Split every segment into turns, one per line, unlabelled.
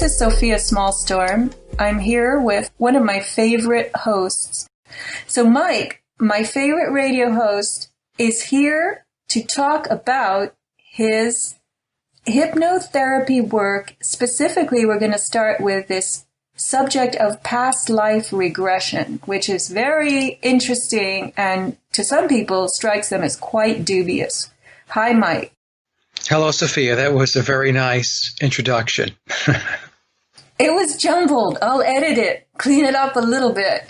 this is Sophia Smallstorm. I'm here with one of my favorite hosts. So Mike, my favorite radio host, is here to talk about his hypnotherapy work. Specifically, we're going to start with this subject of past life regression, which is very interesting and to some people strikes them as quite dubious. Hi, Mike.
Hello, Sophia. That was a very nice introduction.
It was jumbled. I'll edit it, clean it up a little bit.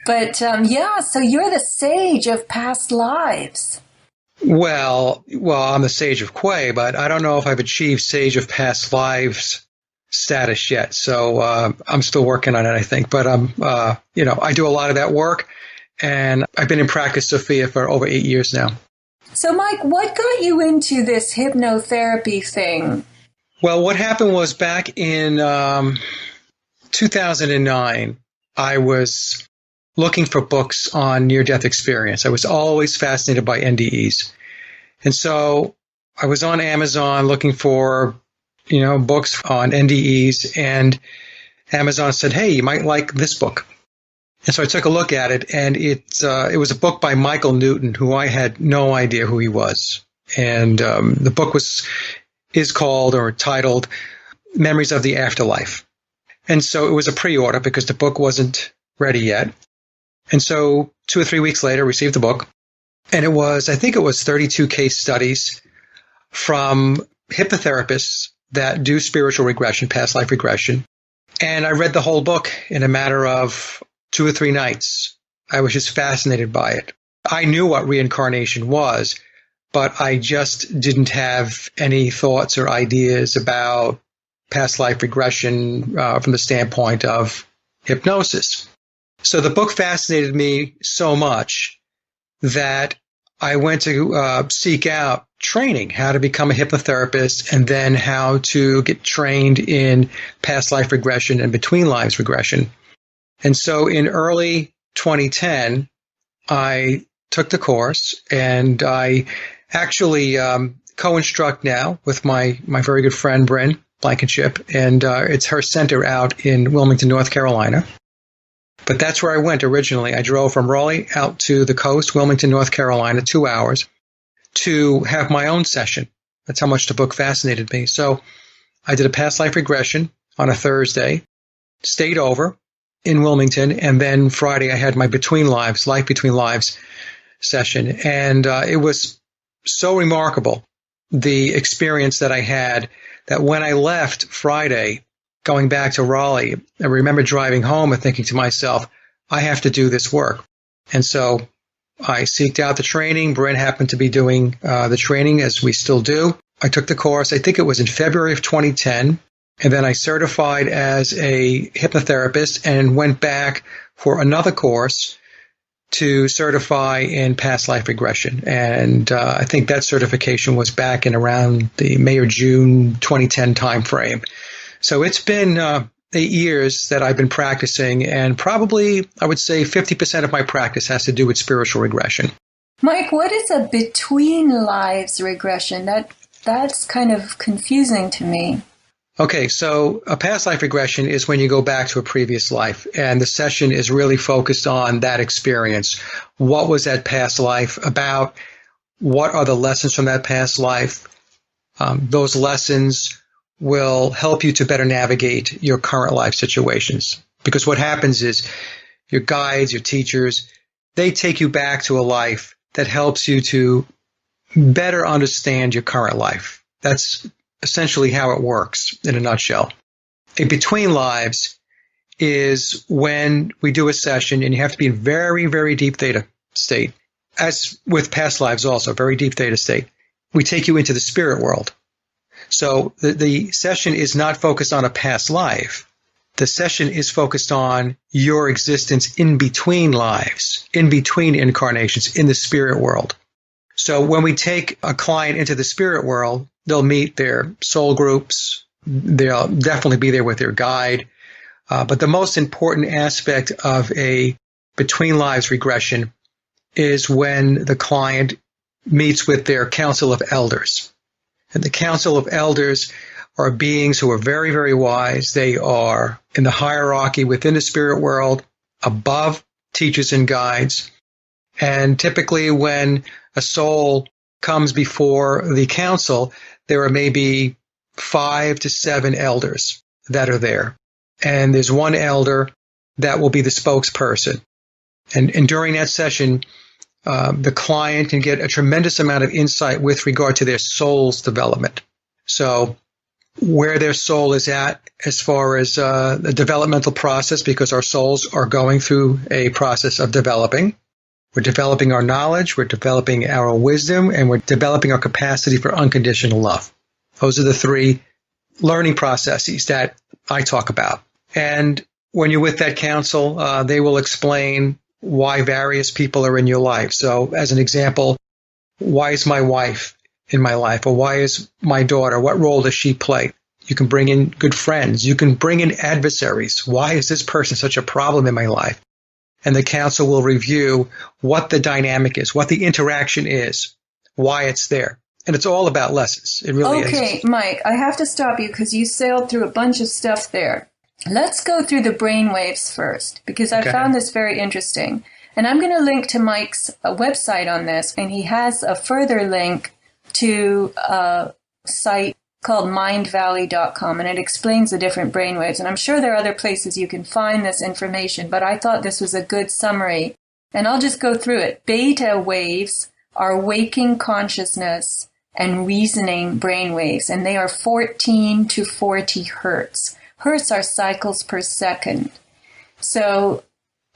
But so you're the sage of past lives.
Well, I'm the sage of Quay, but I don't know if I've achieved sage of past lives status yet. So I'm still working on it, I think. But I do a lot of that work, and I've been in practice, Sophia, for over 8 years now.
So, Mike, what got you into this hypnotherapy thing?
Well, what happened was back in 2009, I was looking for books on near-death experience. I was always fascinated by NDEs. And so I was on Amazon looking for, books on NDEs, and Amazon said, hey, you might like this book. And so I took a look at it, and it was a book by Michael Newton, who I had no idea who he was. And the book is called or titled Memories of the Afterlife. And so it was a pre-order because the book wasn't ready yet. And so 2 or 3 weeks later, I received the book. And I think it was 32 case studies from hypnotherapists that do spiritual regression, past life regression. And I read the whole book in a matter of 2 or 3 nights. I was just fascinated by it. I knew what reincarnation was, but I just didn't have any thoughts or ideas about past life regression from the standpoint of hypnosis. So the book fascinated me so much that I went to seek out training, how to become a hypnotherapist, and then how to get trained in past life regression and between lives regression. And so in early 2010, I took the course, and I actually co-instruct now with my very good friend, Bryn Blankenship, and it's her center out in Wilmington, North Carolina. But that's where I went originally. I drove from Raleigh out to the coast, Wilmington, North Carolina, 2 hours, to have my own session. That's how much the book fascinated me. So I did a past life regression on a Thursday, stayed over in Wilmington, and then Friday I had my life between lives session. And it was so remarkable, the experience that I had, that when I left Friday, going back to Raleigh, I remember driving home and thinking to myself, I have to do this work. And so I seeked out the training. Bryn happened to be doing the training, as we still do. I took the course. I think it was in February of 2010. And then I certified as a hypnotherapist and went back for another course to certify in past life regression. And I think that certification was back in around the May or June 2010 timeframe. So it's been 8 years that I've been practicing, and probably I would say 50% of my practice has to do with spiritual regression.
Mike, what is a between lives regression? That's kind of confusing to me.
Okay, so a past life regression is when you go back to a previous life, and the session is really focused on that experience. What was that past life about? What are the lessons from that past life? Those lessons will help you to better navigate your current life situations. Because what happens is your guides, your teachers, they take you back to a life that helps you to better understand your current life. That's essentially how it works in a nutshell. A between lives is when we do a session and you have to be in very, very deep theta state. As with past lives also, very deep theta state. We take you into the spirit world. So the session is not focused on a past life. The session is focused on your existence in between lives, in between incarnations, in the spirit world. So when we take a client into the spirit world, they'll meet their soul groups. They'll definitely be there with their guide. But the most important aspect of a between lives regression is when the client meets with their council of elders. And the council of elders are beings who are very, very wise. They are in the hierarchy within the spirit world, above teachers and guides. And typically when a soul comes before the council, there are maybe 5 to 7 elders that are there. And there's one elder that will be the spokesperson. And during that session, the client can get a tremendous amount of insight with regard to their soul's development. So where their soul is at as far as the developmental process, because our souls are going through a process of developing. We're developing our knowledge, we're developing our wisdom, and we're developing our capacity for unconditional love. Those are the 3 learning processes that I talk about. And when you're with that council, they will explain why various people are in your life. So as an example, why is my wife in my life? Or why is my daughter? What role does she play? You can bring in good friends. You can bring in adversaries. Why is this person such a problem in my life? And the council will review what the dynamic is, what the interaction is, why it's there. And it's all about lessons. It really is.
Okay, Mike, I have to stop you because you sailed through a bunch of stuff there. Let's go through the brain waves first, because I found this very interesting. And I'm going to link to Mike's website on this, and he has a further link to a site called mindvalley.com, and it explains the different brainwaves. And I'm sure there are other places you can find this information, but I thought this was a good summary. And I'll just go through it. Beta waves are waking consciousness and reasoning brainwaves, and they are 14 to 40 hertz. Hertz are cycles per second. So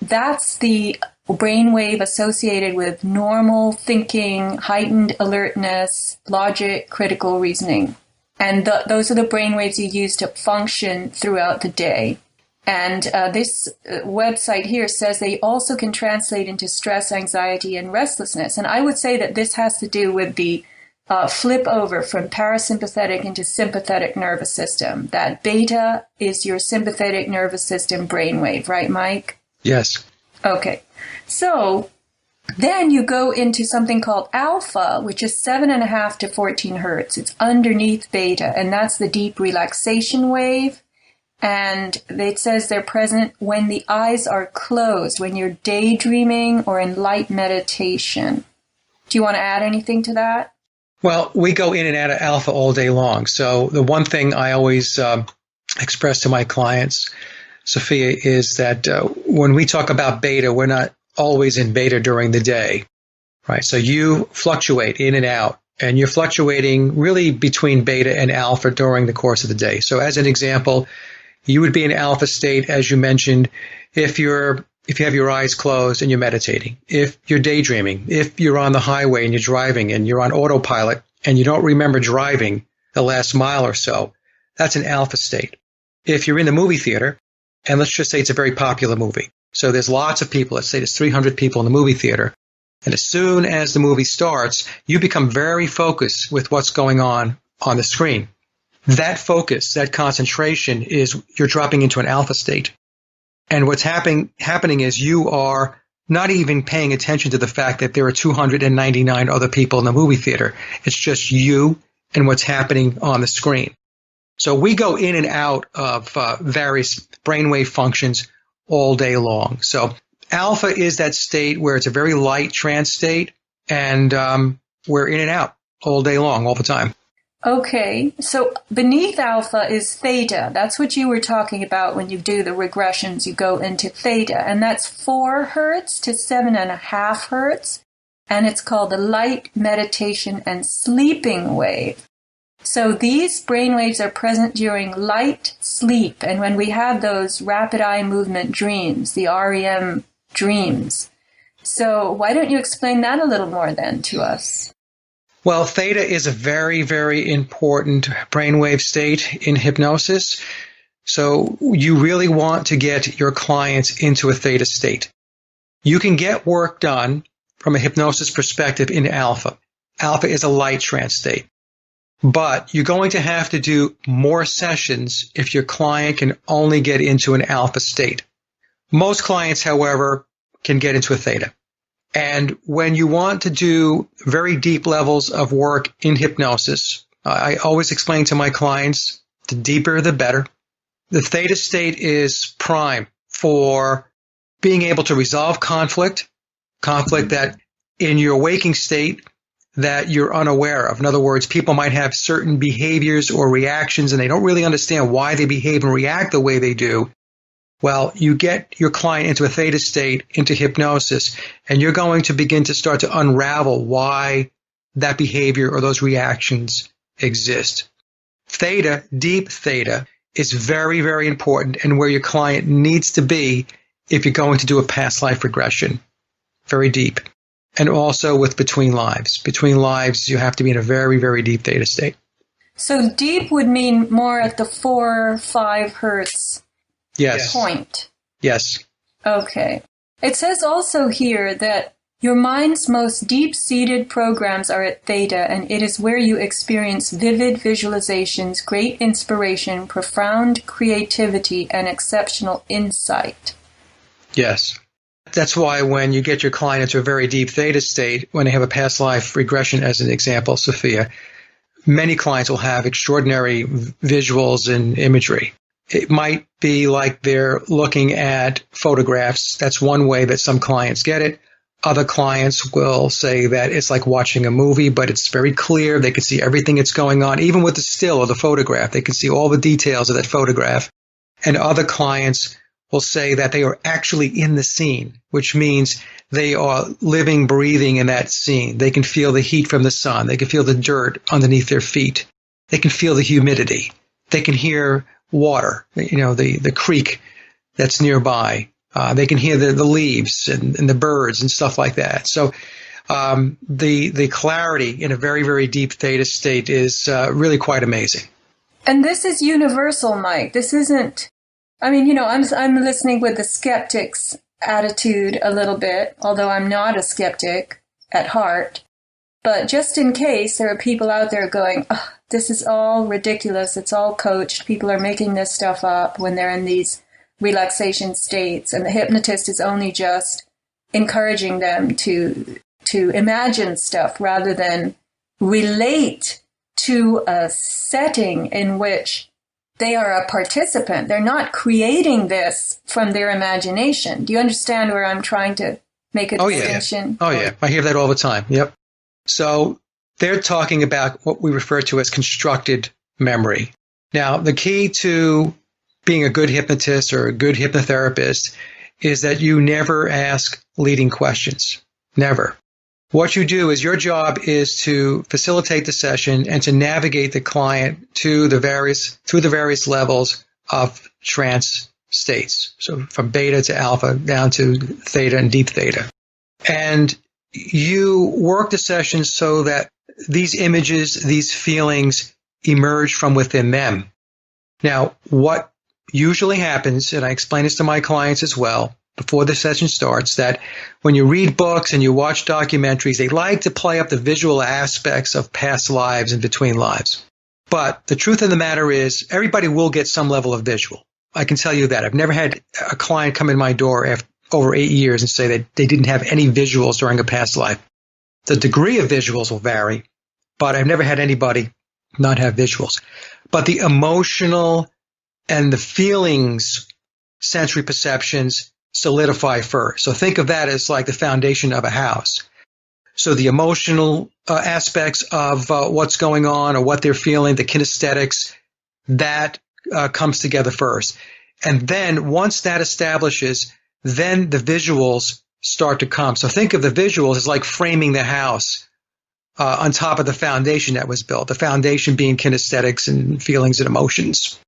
that's the brainwave associated with normal thinking, heightened alertness, logic, critical reasoning. And those are the brainwaves you use to function throughout the day. And this website here says they also can translate into stress, anxiety, and restlessness. And I would say that this has to do with the flip over from parasympathetic into sympathetic nervous system. That beta is your sympathetic nervous system brainwave, right, Mike?
Yes.
Okay. So then you go into something called alpha, which is 7.5 to 14 hertz. It's underneath beta, and that's the deep relaxation wave. And it says they're present when the eyes are closed, when you're daydreaming or in light meditation. Do you want to add anything to that?
Well, we go in and out of alpha all day long. So the one thing I always express to my clients, Sophia, is that when we talk about beta, we're not always in beta during the day, right? So you fluctuate in and out, and you're fluctuating really between beta and alpha during the course of the day. So as an example, you would be in alpha state, as you mentioned, if you have your eyes closed and you're meditating, if you're daydreaming, if you're on the highway and you're driving and you're on autopilot and you don't remember driving the last mile or so, that's an alpha state. If you're in the movie theater, and let's just say it's a very popular movie, so there's lots of people, let's say there's 300 people in the movie theater, and as soon as the movie starts, you become very focused with what's going on the screen. That focus, that concentration is you're dropping into an alpha state. And what's happening is you are not even paying attention to the fact that there are 299 other people in the movie theater. It's just you and what's happening on the screen. So we go in and out of various brainwave functions all day long. So alpha is that state where it's a very light trance state, and we're in and out all day long, all the time.
Okay, so beneath alpha is theta. That's what you were talking about when you do the regressions. You go into theta, and that's 4 hertz to 7.5 hertz, and it's called the light meditation and sleeping wave. So these brainwaves are present during light sleep, and when we have those rapid eye movement dreams, the REM dreams. So why don't you explain that a little more then to us?
Well, theta is a very, very important brainwave state in hypnosis. So you really want to get your clients into a theta state. You can get work done from a hypnosis perspective in alpha. Alpha is a light trance state. But you're going to have to do more sessions if your client can only get into an alpha state. Most clients, however, can get into a theta. And when you want to do very deep levels of work in hypnosis, I always explain to my clients The deeper, the better. The theta state is prime for being able to resolve conflict that in your waking state that you're unaware of. In other words, people might have certain behaviors or reactions and they don't really understand why they behave and react the way they do. Well, you get your client into a theta state, into hypnosis, and you're going to begin to start to unravel why that behavior or those reactions exist. Theta, deep theta, is very, very important and where your client needs to be if you're going to do a past life regression. Very deep. And also with between lives. Between lives, you have to be in a very, very deep theta state.
So deep would mean more at the 4 or 5 hertz point.
Yes.
Okay. It says also here that your mind's most deep-seated programs are at theta, and it is where you experience vivid visualizations, great inspiration, profound creativity, and exceptional insight.
Yes. That's why when you get your client into a very deep theta state, when they have a past life regression as an example, Sophia, many clients will have extraordinary visuals and imagery. It might be like they're looking at photographs. That's one way that some clients get it. Other clients will say that it's like watching a movie, but it's very clear. They can see everything that's going on, even with the still or the photograph. They can see all the details of that photograph. And other clients will say that they are actually in the scene, which means they are living, breathing in that scene. They can feel the heat from the sun. They can feel the dirt underneath their feet. They can feel the humidity. They can hear water, the creek that's nearby. They can hear the leaves and the birds and stuff like that. So the clarity in a very, very deep theta state is really quite amazing.
And this is universal, Mike. This isn't, I'm listening with the skeptic's attitude a little bit, although I'm not a skeptic at heart. But just in case there are people out there going, oh, this is all ridiculous. It's all coached. People are making this stuff up when they're in these relaxation states, and the hypnotist is only just encouraging them to imagine stuff rather than relate to a setting in which they are a participant. They're not creating this from their imagination. Do you understand where I'm trying to make a distinction?
Oh, yeah. I hear that all the time. Yep. So they're talking about what we refer to as constructed memory. Now, the key to being a good hypnotist or a good hypnotherapist is that you never ask leading questions. Never. What you do is your job is to facilitate the session and to navigate the client through the various levels of trance states. So from beta to alpha down to theta and deep theta. And you work the session so that these images, these feelings emerge from within them. Now, what usually happens, and I explain this to my clients as well before the session starts, that when you read books and you watch documentaries, they like to play up the visual aspects of past lives and between lives. But the truth of the matter is everybody will get some level of visual. I can tell you that. I've never had a client come in my door after over 8 years and say that they didn't have any visuals during a past life. The degree of visuals will vary, but I've never had anybody not have visuals. But the emotional and the feelings, sensory perceptions solidify first. So think of that as like the foundation of a house. So the emotional aspects of what's going on or what they're feeling, the kinesthetics, that comes together first. And then once that establishes, then the visuals start to come. So think of the visuals as like framing the house on top of the foundation that was built, the foundation being kinesthetics and feelings and emotions.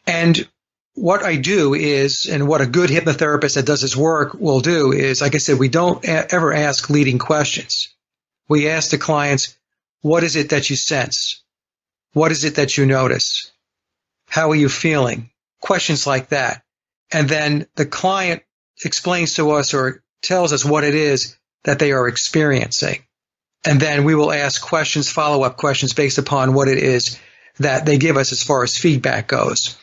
And what I do is, and what a good hypnotherapist that does this work will do is, like I said, we don't ever ask leading questions. We ask the clients, what is it that you sense? What is it that you notice? How are you feeling? Questions like that. And then the client explains to us or tells us what it is that they are experiencing. And then we will ask questions, follow-up questions based upon what it is that they give us as far as feedback goes.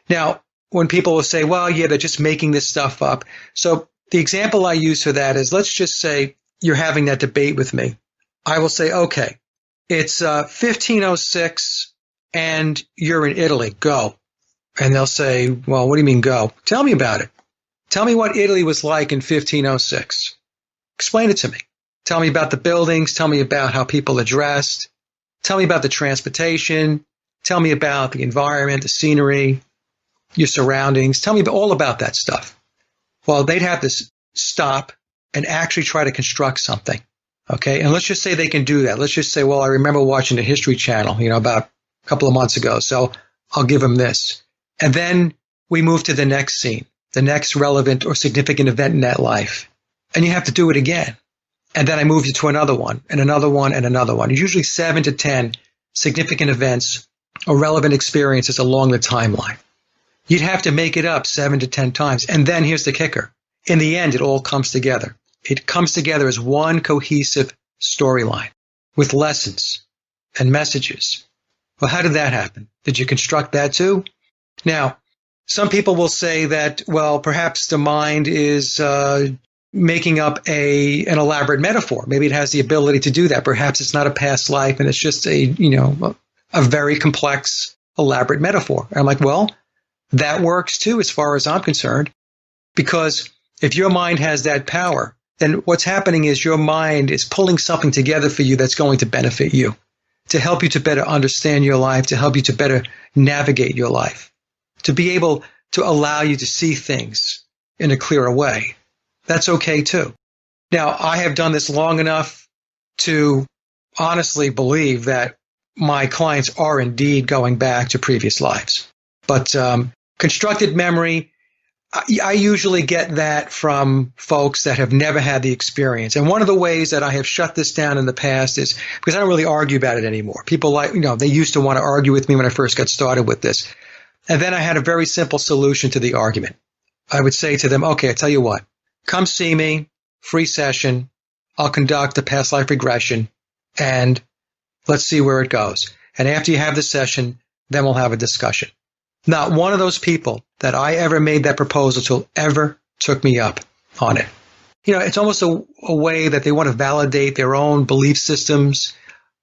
Now, when people will say, well, yeah, they're just making this stuff up. So the example I use for that is, let's just say you're having that debate with me. I will say, okay, it's 15:06 and you're in Italy, go. And they'll say, well, what do you mean go? Tell me about it. Tell me what Italy was like in 1506. Explain it to me. Tell me about the buildings. Tell me about how people are dressed. Tell me about the transportation. Tell me about the environment, the scenery, your surroundings. Tell me all about that stuff. Well, they'd have to stop and actually try to construct something. Okay. And let's just say they can do that. Let's just say, well, I remember watching the History Channel, about a couple of months ago. So I'll give them this. And then we move to the next scene, the next relevant or significant event in that life. And you have to do it again. And then I move you to another one and another one and another one. Usually 7 to 10 significant events or relevant experiences along the timeline. You'd have to make it up 7 to 10 times. And then here's the kicker. In the end, it all comes together. It comes together as one cohesive storyline with lessons and messages. Well, how did that happen? Did you construct that too? Now, some people will say that, well, perhaps the mind is making up an elaborate metaphor. Maybe it has the ability to do that. Perhaps it's not a past life and it's just a very complex, elaborate metaphor. And I'm like, well, that works too, as far as I'm concerned, because if your mind has that power, then what's happening is your mind is pulling something together for you that's going to benefit you, to help you to better understand your life, to help you to better navigate your life, to be able to allow you to see things in a clearer way. That's okay too. Now, I have done this long enough to honestly believe that my clients are indeed going back to previous lives. But constructed memory, I usually get that from folks that have never had the experience. And one of the ways that I have shut this down in the past is because I don't really argue about it anymore. People they used to want to argue with me when I first got started with this. And then I had a very simple solution to the argument. I would say to them, okay, I tell you what, come see me, free session. I'll conduct a past life regression and let's see where it goes. And after you have the session, then we'll have a discussion. Not one of those people that I ever made that proposal to ever took me up on it. It's almost a way that they want to validate their own belief systems.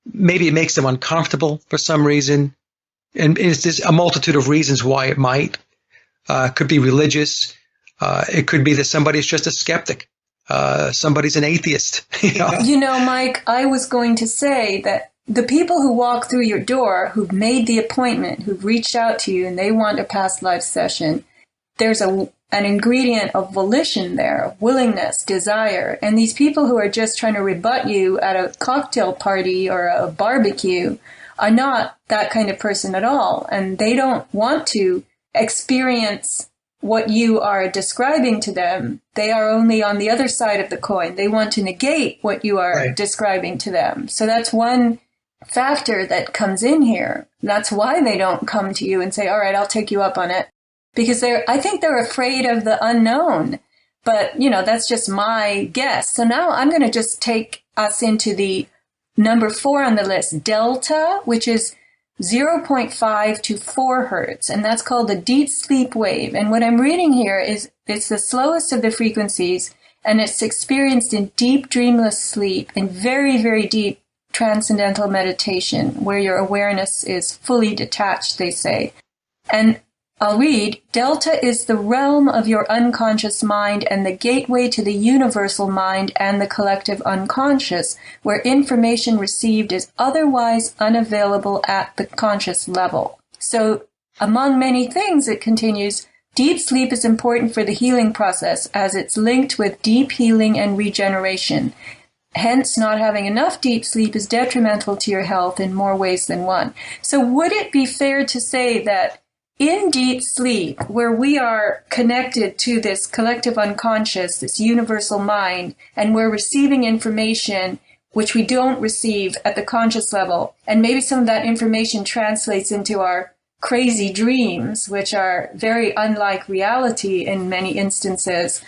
Maybe it makes them uncomfortable for some reason. And there's a multitude of reasons why it might. It could be religious. It could be that somebody's just a skeptic. Somebody's an atheist.
Mike, I was going to say that the people who walk through your door, who've made the appointment, who've reached out to you and they want a past life session, there's an ingredient of volition there, of willingness, desire. And these people who are just trying to rebut you at a cocktail party or a barbecue are not that kind of person at all. And they don't want to experience what you are describing to them. They are only on the other side of the coin. They want to negate what you are describing to them. So that's one factor that comes in here. That's why they don't come to you and say, all right, I'll take you up on it. Because I think they're afraid of the unknown. But, that's just my guess. So now I'm going to just take us into the number 4 on the list, delta, which is 0.5 to 4 hertz. And that's called the deep sleep wave. And what I'm reading here is it's the slowest of the frequencies. And it's experienced in deep dreamless sleep, in very, very deep transcendental meditation, where your awareness is fully detached, they say. And I'll read, delta is the realm of your unconscious mind and the gateway to the universal mind and the collective unconscious, where information received is otherwise unavailable at the conscious level. So, among many things, it continues, deep sleep is important for the healing process as it's linked with deep healing and regeneration. Hence, not having enough deep sleep is detrimental to your health in more ways than one. So would it be fair to say that in deep sleep, where we are connected to this collective unconscious, this universal mind, and we're receiving information which we don't receive at the conscious level, and maybe some of that information translates into our crazy dreams, which are very unlike reality in many instances,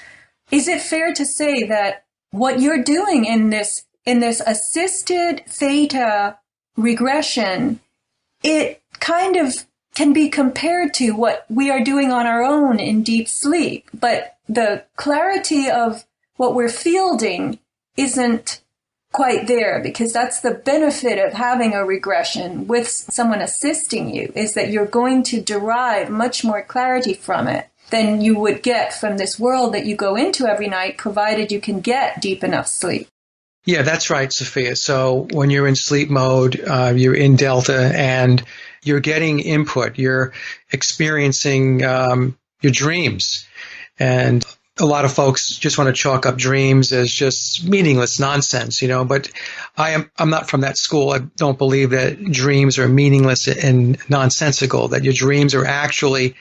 is it fair to say that what you're doing in this assisted theta regression, it kind of can be compared to what we are doing on our own in deep sleep, but the clarity of what we're fielding isn't quite there, because that's the benefit of having a regression with someone assisting you, is that you're going to derive much more clarity from it than you would get from this world that you go into every night, provided you can get deep enough sleep.
Yeah, that's right, Sophia. So when you're in sleep mode, you're in delta and you're getting input, you're experiencing your dreams. And a lot of folks just want to chalk up dreams as just meaningless nonsense, but I'm not from that school. I don't believe that dreams are meaningless and nonsensical, that your dreams are actually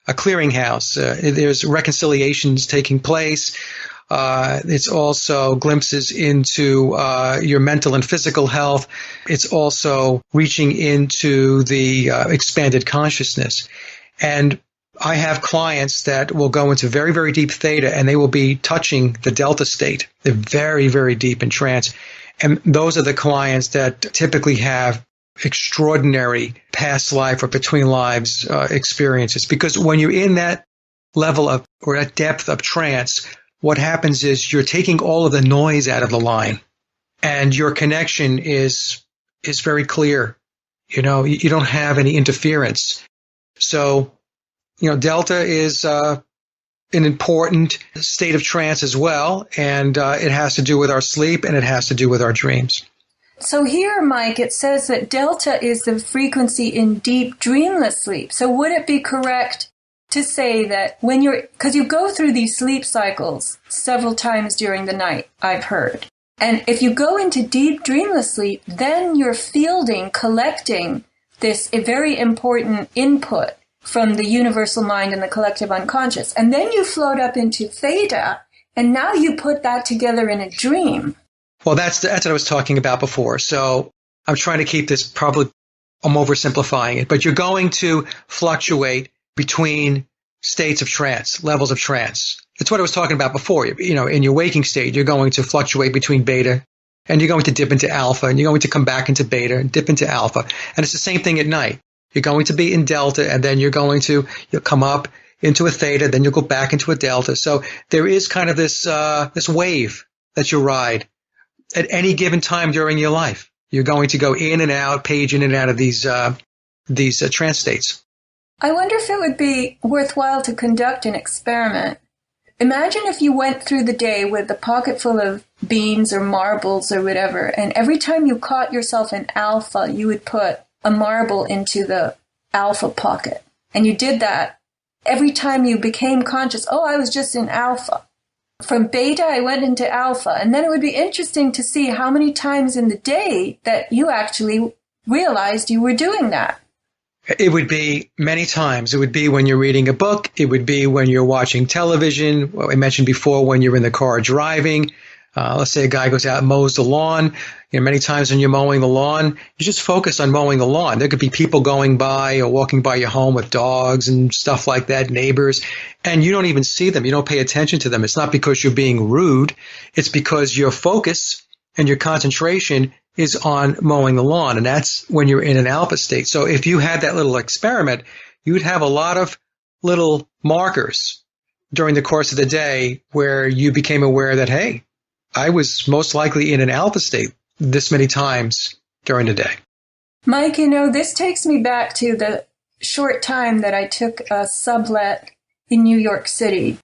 a clearinghouse. There's reconciliations taking place. It's also glimpses into your mental and physical health. It's also reaching into the expanded consciousness. And I have clients that will go into very, very deep theta, and they will be touching the delta state. They're very, very deep in trance. And those are the clients that typically have extraordinary past life or between lives experiences. Because when you're in that level of, or that depth of trance, what happens is you're taking all of the noise out of the line, and your connection is very clear. You don't have any interference. So, delta is an important state of trance as well, and it has to do with our sleep, and it has to do with our dreams.
So here, Mike, it says that delta is the frequency in deep dreamless sleep. So would it be correct to say that because you go through these sleep cycles several times during the night, I've heard. And if you go into deep dreamless sleep, then you're collecting this very important input from the universal mind and the collective unconscious. And then you float up into theta, and now you put that together in a dream.
Well, that's what I was talking about before. So I'm trying to keep this, probably I'm oversimplifying it, but you're going to fluctuate between states of trance, levels of trance. It's what I was talking about before. In your waking state, you're going to fluctuate between beta, and you're going to dip into alpha, and you're going to come back into beta and dip into alpha. And it's the same thing at night. You're going to be in delta, and then you'll come up into a theta, then you'll go back into a delta. So there is kind of this wave that you ride at any given time during your life. You're going to go in and out, page in and out of these trance states.
I wonder if it would be worthwhile to conduct an experiment. Imagine if you went through the day with a pocket full of beans or marbles or whatever, and every time you caught yourself in alpha, you would put a marble into the alpha pocket. And you did that every time you became conscious. Oh, I was just in alpha. From beta, I went into alpha. And then it would be interesting to see how many times in the day that you actually realized you were doing that.
It would be many times. It would be when you're reading a book. It would be when you're watching television. What I mentioned before, when you're in the car driving. Let's say a guy goes out and mows the lawn. Many times when you're mowing the lawn, you just focus on mowing the lawn. There could be people going by or walking by your home with dogs and stuff like that, neighbors, and you don't even see them. You don't pay attention to them. It's not because you're being rude. It's because your focus and your concentration is on mowing the lawn, and that's when you're in an alpha state. So if you had that little experiment, you would have a lot of little markers during the course of the day where you became aware that, hey, I was most likely in an alpha state this many times during the day.
Mike, this takes me back to the short time that I took a sublet in New York City.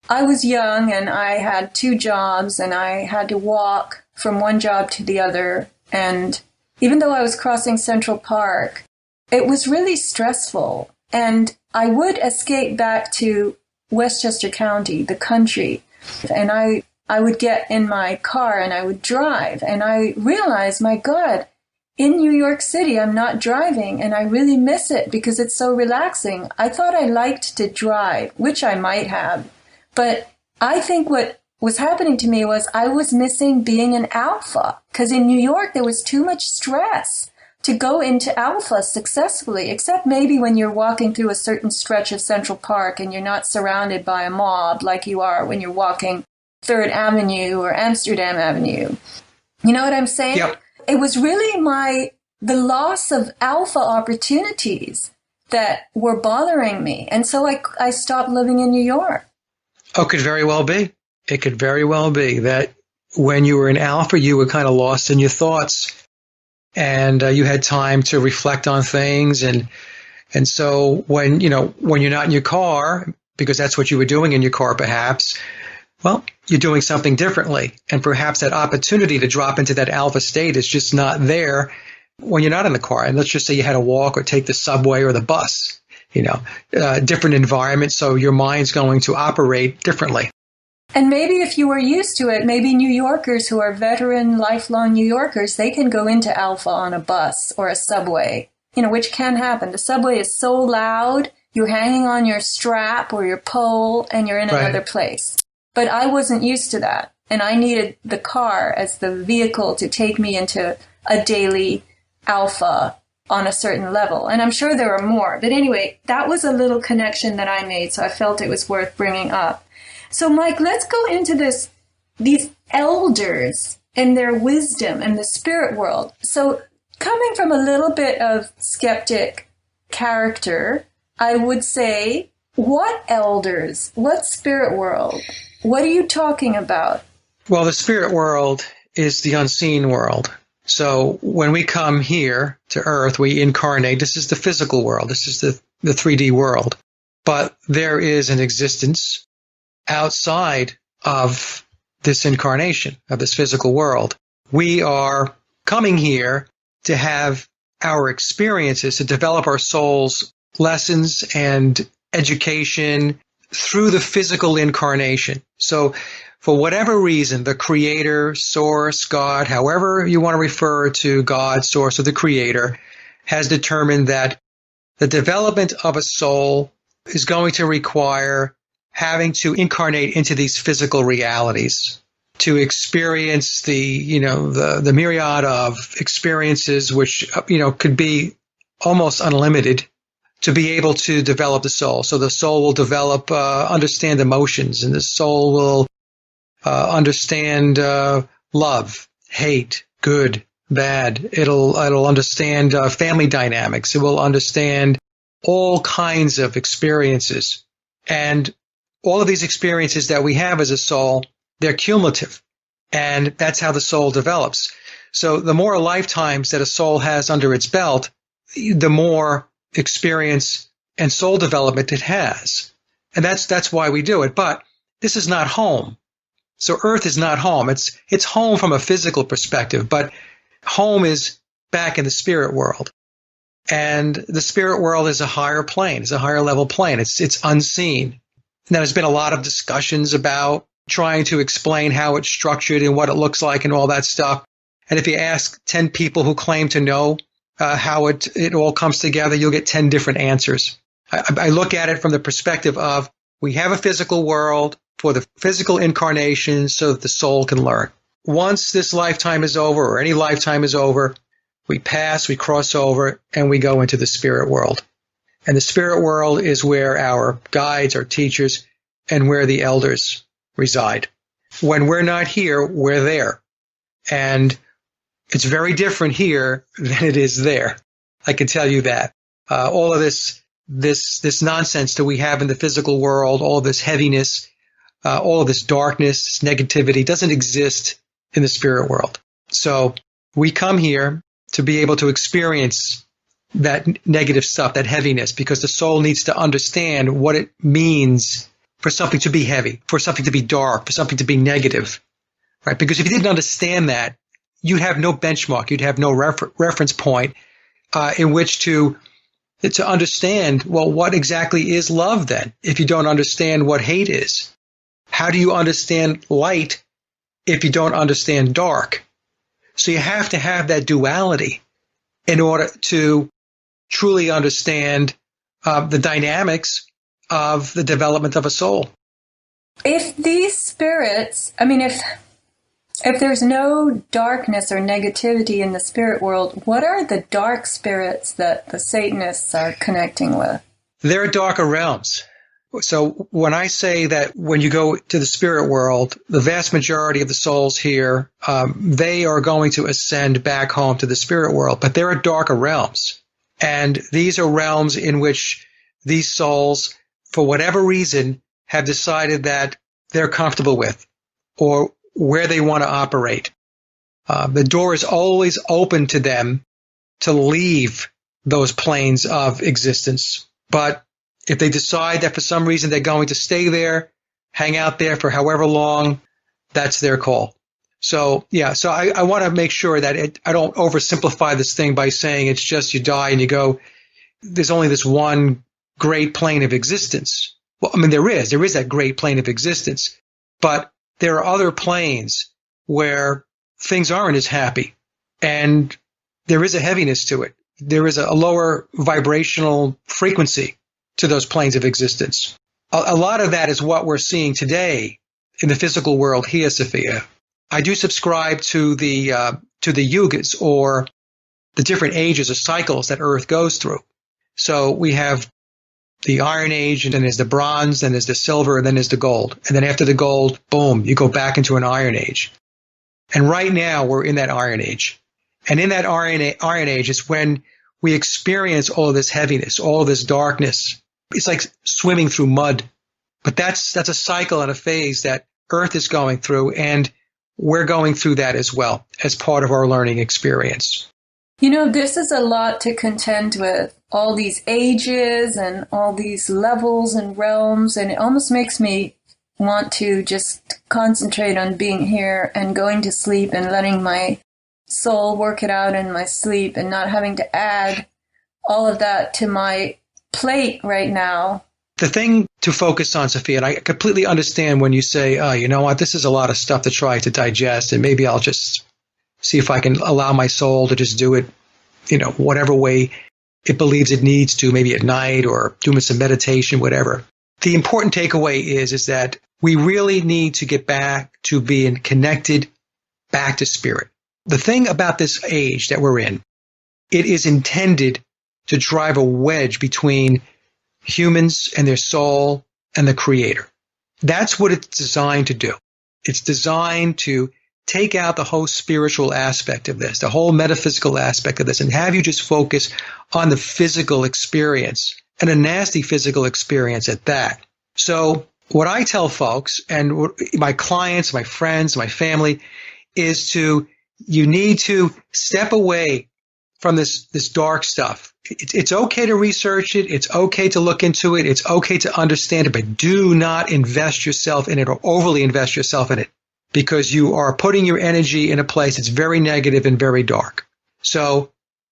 I was young and I had 2 jobs and I had to walk from one job to the other. And even though I was crossing Central Park, it was really stressful. And I would escape back to Westchester County, the country, and I would get in my car and I would drive. And I realized, my God, in New York City, I'm not driving and I really miss it because it's so relaxing. I thought I liked to drive, which I might have. But I think what was happening to me was I was missing being an alpha, because in New York, there was too much stress to go into alpha successfully, except maybe when you're walking through a certain stretch of Central Park and you're not surrounded by a mob like you are when you're walking 3rd Avenue or Amsterdam Avenue. You know what I'm saying?
Yep.
It was really the loss of alpha opportunities that were bothering me. And so I stopped living in New York.
Oh, could very well be. It could very well be that when you were in alpha, you were kind of lost in your thoughts, and you had time to reflect on things. And so when you're not in your car, because that's what you were doing in your car, perhaps, well, you're doing something differently. And perhaps that opportunity to drop into that alpha state is just not there when you're not in the car. And let's just say you had to walk or take the subway or the bus, different environment. So your mind's going to operate differently.
And maybe if you were used to it, maybe New Yorkers who are veteran, lifelong New Yorkers, they can go into alpha on a bus or a subway, which can happen. The subway is so loud, you're hanging on your strap or your pole and you're in another place. But I wasn't used to that. And I needed the car as the vehicle to take me into a daily alpha on a certain level. And I'm sure there are more. But anyway, that was a little connection that I made. So I felt it was worth bringing up. So, Mike, let's go into these elders and their wisdom and the spirit world. So coming from a little bit of skeptic character, I would say, what elders? What spirit world? What are you talking about?
Well, the spirit world is the unseen world. So when we come here to Earth, we incarnate. This is the physical world. This is the 3D world. But there is an existence outside of this incarnation, of this physical world. We are coming here to have our experiences, to develop our soul's lessons and education through the physical incarnation. So for whatever reason, the creator, source, God, however you want to refer to God, source, or the creator, has determined that the development of a soul is going to require having to incarnate into these physical realities to experience the myriad of experiences, which, could be almost unlimited, to be able to develop the soul. So the soul will develop, understand emotions, and the soul will understand love, hate, good, bad. It'll understand family dynamics. It will understand all kinds of experiences. And all of these experiences that we have as a soul, they're cumulative. And that's how the soul develops. So the more lifetimes that a soul has under its belt, the more experience and soul development it has. And that's why we do it. But this is not home. So Earth is not home. It's home from a physical perspective, but home is back in the spirit world. And the spirit world is a higher plane. It's a higher level plane. It's unseen. Now, there's been a lot of discussions about trying to explain how it's structured and what it looks like and all that stuff. And if you ask 10 people who claim to know how it all comes together, you'll get 10 different answers. I look at it from the perspective of we have a physical world for the physical incarnation so that the soul can learn. Once this lifetime is over, or any lifetime is over, we pass, we cross over, and we go into the spirit world. And the spirit world is where our guides, our teachers, and where the elders reside. When we're not here, we're there. And it's very different here than it is there. I can tell you that. All of this nonsense that we have in the physical world, all of this heaviness, all of this darkness, this negativity doesn't exist in the spirit world. So we come here to be able to experience that negative stuff, that heaviness, because the soul needs to understand what it means for something to be heavy, for something to be dark, for something to be negative, right? Because if you didn't understand that, you'd have no benchmark, you'd have no reference point in which to understand, well, what exactly is love then, if you don't understand what hate is? How do you understand light if you don't understand dark? So you have to have that duality in order to truly understand the dynamics of the development of a soul.
If these spirits, if there's no darkness or negativity in the spirit world, what are the dark spirits that the Satanists are connecting with?
There are darker realms. So when I say that when you go to the spirit world, the vast majority of the souls here, they are going to ascend back home to the spirit world, but there are darker realms. And these are realms in which these souls, for whatever reason, have decided that they're comfortable with, or where they want to operate. The door is always open to them to leave those planes of existence. But if they decide that for some reason they're going to stay there, hang out there for however long, that's their call. So, yeah, so I want to make sure that I don't oversimplify this thing by saying it's just you die and you go, there's only this one great plane of existence. Well, I mean, there is that great plane of existence, but there are other planes where things aren't as happy and there is a heaviness to it. There is a lower vibrational frequency to those planes of existence. A lot of that is what we're seeing today in the physical world here, Sophia. I do subscribe to the yugas, or the different ages or cycles that Earth goes through. So we have the Iron Age, and then there's the Bronze, then there's the Silver, and then there's the Gold. And then after the Gold, boom, you go back into an Iron Age. And right now we're in that Iron Age. And in that Iron Age is when we experience all of this heaviness, all of this darkness. It's like swimming through mud. But that's a cycle and a phase that Earth is going through, and we're going through that as well as part of our learning experience.
You know, this is a lot to contend with, all these ages and all these levels and realms, and it almost makes me want to just concentrate on being here and going to sleep and letting my soul work it out in my sleep and not having to add all of that to my plate right now.
The thing to focus on, Sophia, and I completely understand when you say, oh, you know what, this is a lot of stuff to try to digest, and maybe I'll just see if I can allow my soul to just do it, whatever way it believes it needs to, maybe at night or doing some meditation, whatever. The important takeaway is that we really need to get back to being connected back to spirit. The thing about this age that we're in, it is intended to drive a wedge between humans and their soul and the Creator. That's what it's designed to do. It's designed to take out the whole spiritual aspect of this, the whole metaphysical aspect of this, and have you just focus on the physical experience, and a nasty physical experience at that. So what I tell folks, and my clients, my friends, my family, is you need to step away from this dark stuff. It's okay to research it. It's okay to look into it. It's okay to understand it, but do not invest yourself in it or overly invest yourself in it, because you are putting your energy in a place that's very negative and very dark. So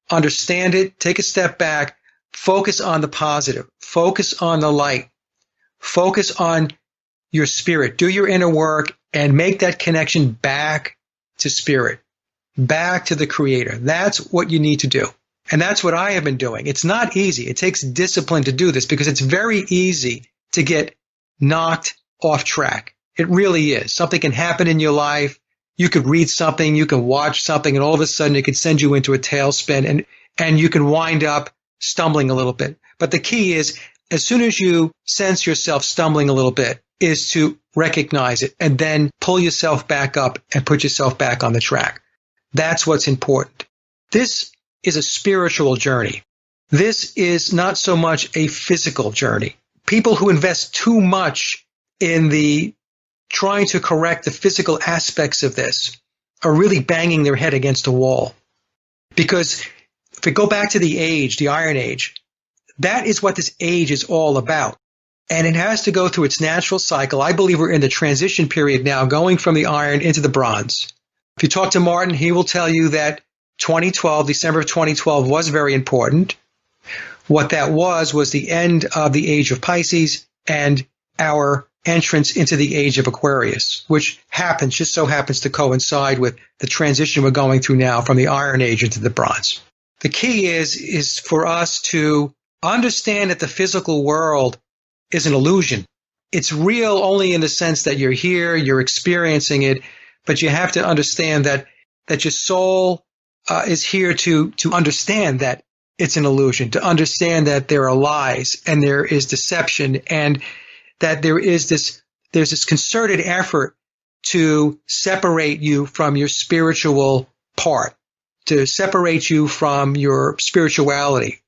understand it, take a step back, focus on the positive, focus on the light, focus on your spirit, do your inner work, and make that connection back to spirit, back to the Creator. That's what you need to do. And that's what I have been doing. It's not easy. It takes discipline to do this, because it's very easy to get knocked off track. It really is. Something can happen in your life. You could read something, you can watch something, and all of a sudden it can send you into a tailspin, and you can wind up stumbling a little bit. But the key is, as soon as you sense yourself stumbling a little bit, is to recognize it and then pull yourself back up and put yourself back on the track. That's what's important. This is a spiritual journey. This is not so much a physical journey. People who invest too much in the trying to correct the physical aspects of this are really banging their head against a wall. Because if we go back to the age, the Iron Age, that is what this age is all about. And it has to go through its natural cycle. I believe we're in the transition period now, going from the Iron into the Bronze. If you talk to Martin, he will tell you that December of 2012 was very important. What that was the end of the age of Pisces and our entrance into the age of Aquarius, which just so happens to coincide with the transition we're going through now from the Iron Age into the Bronze. The key is for us to understand that the physical world is an illusion. It's real only in the sense that you're here, you're experiencing it, but you have to understand that your soul is here to understand that it's an illusion, to understand that there are lies and there is deception, and that there's this concerted effort to separate you from your spiritual part, to separate you from your spirituality,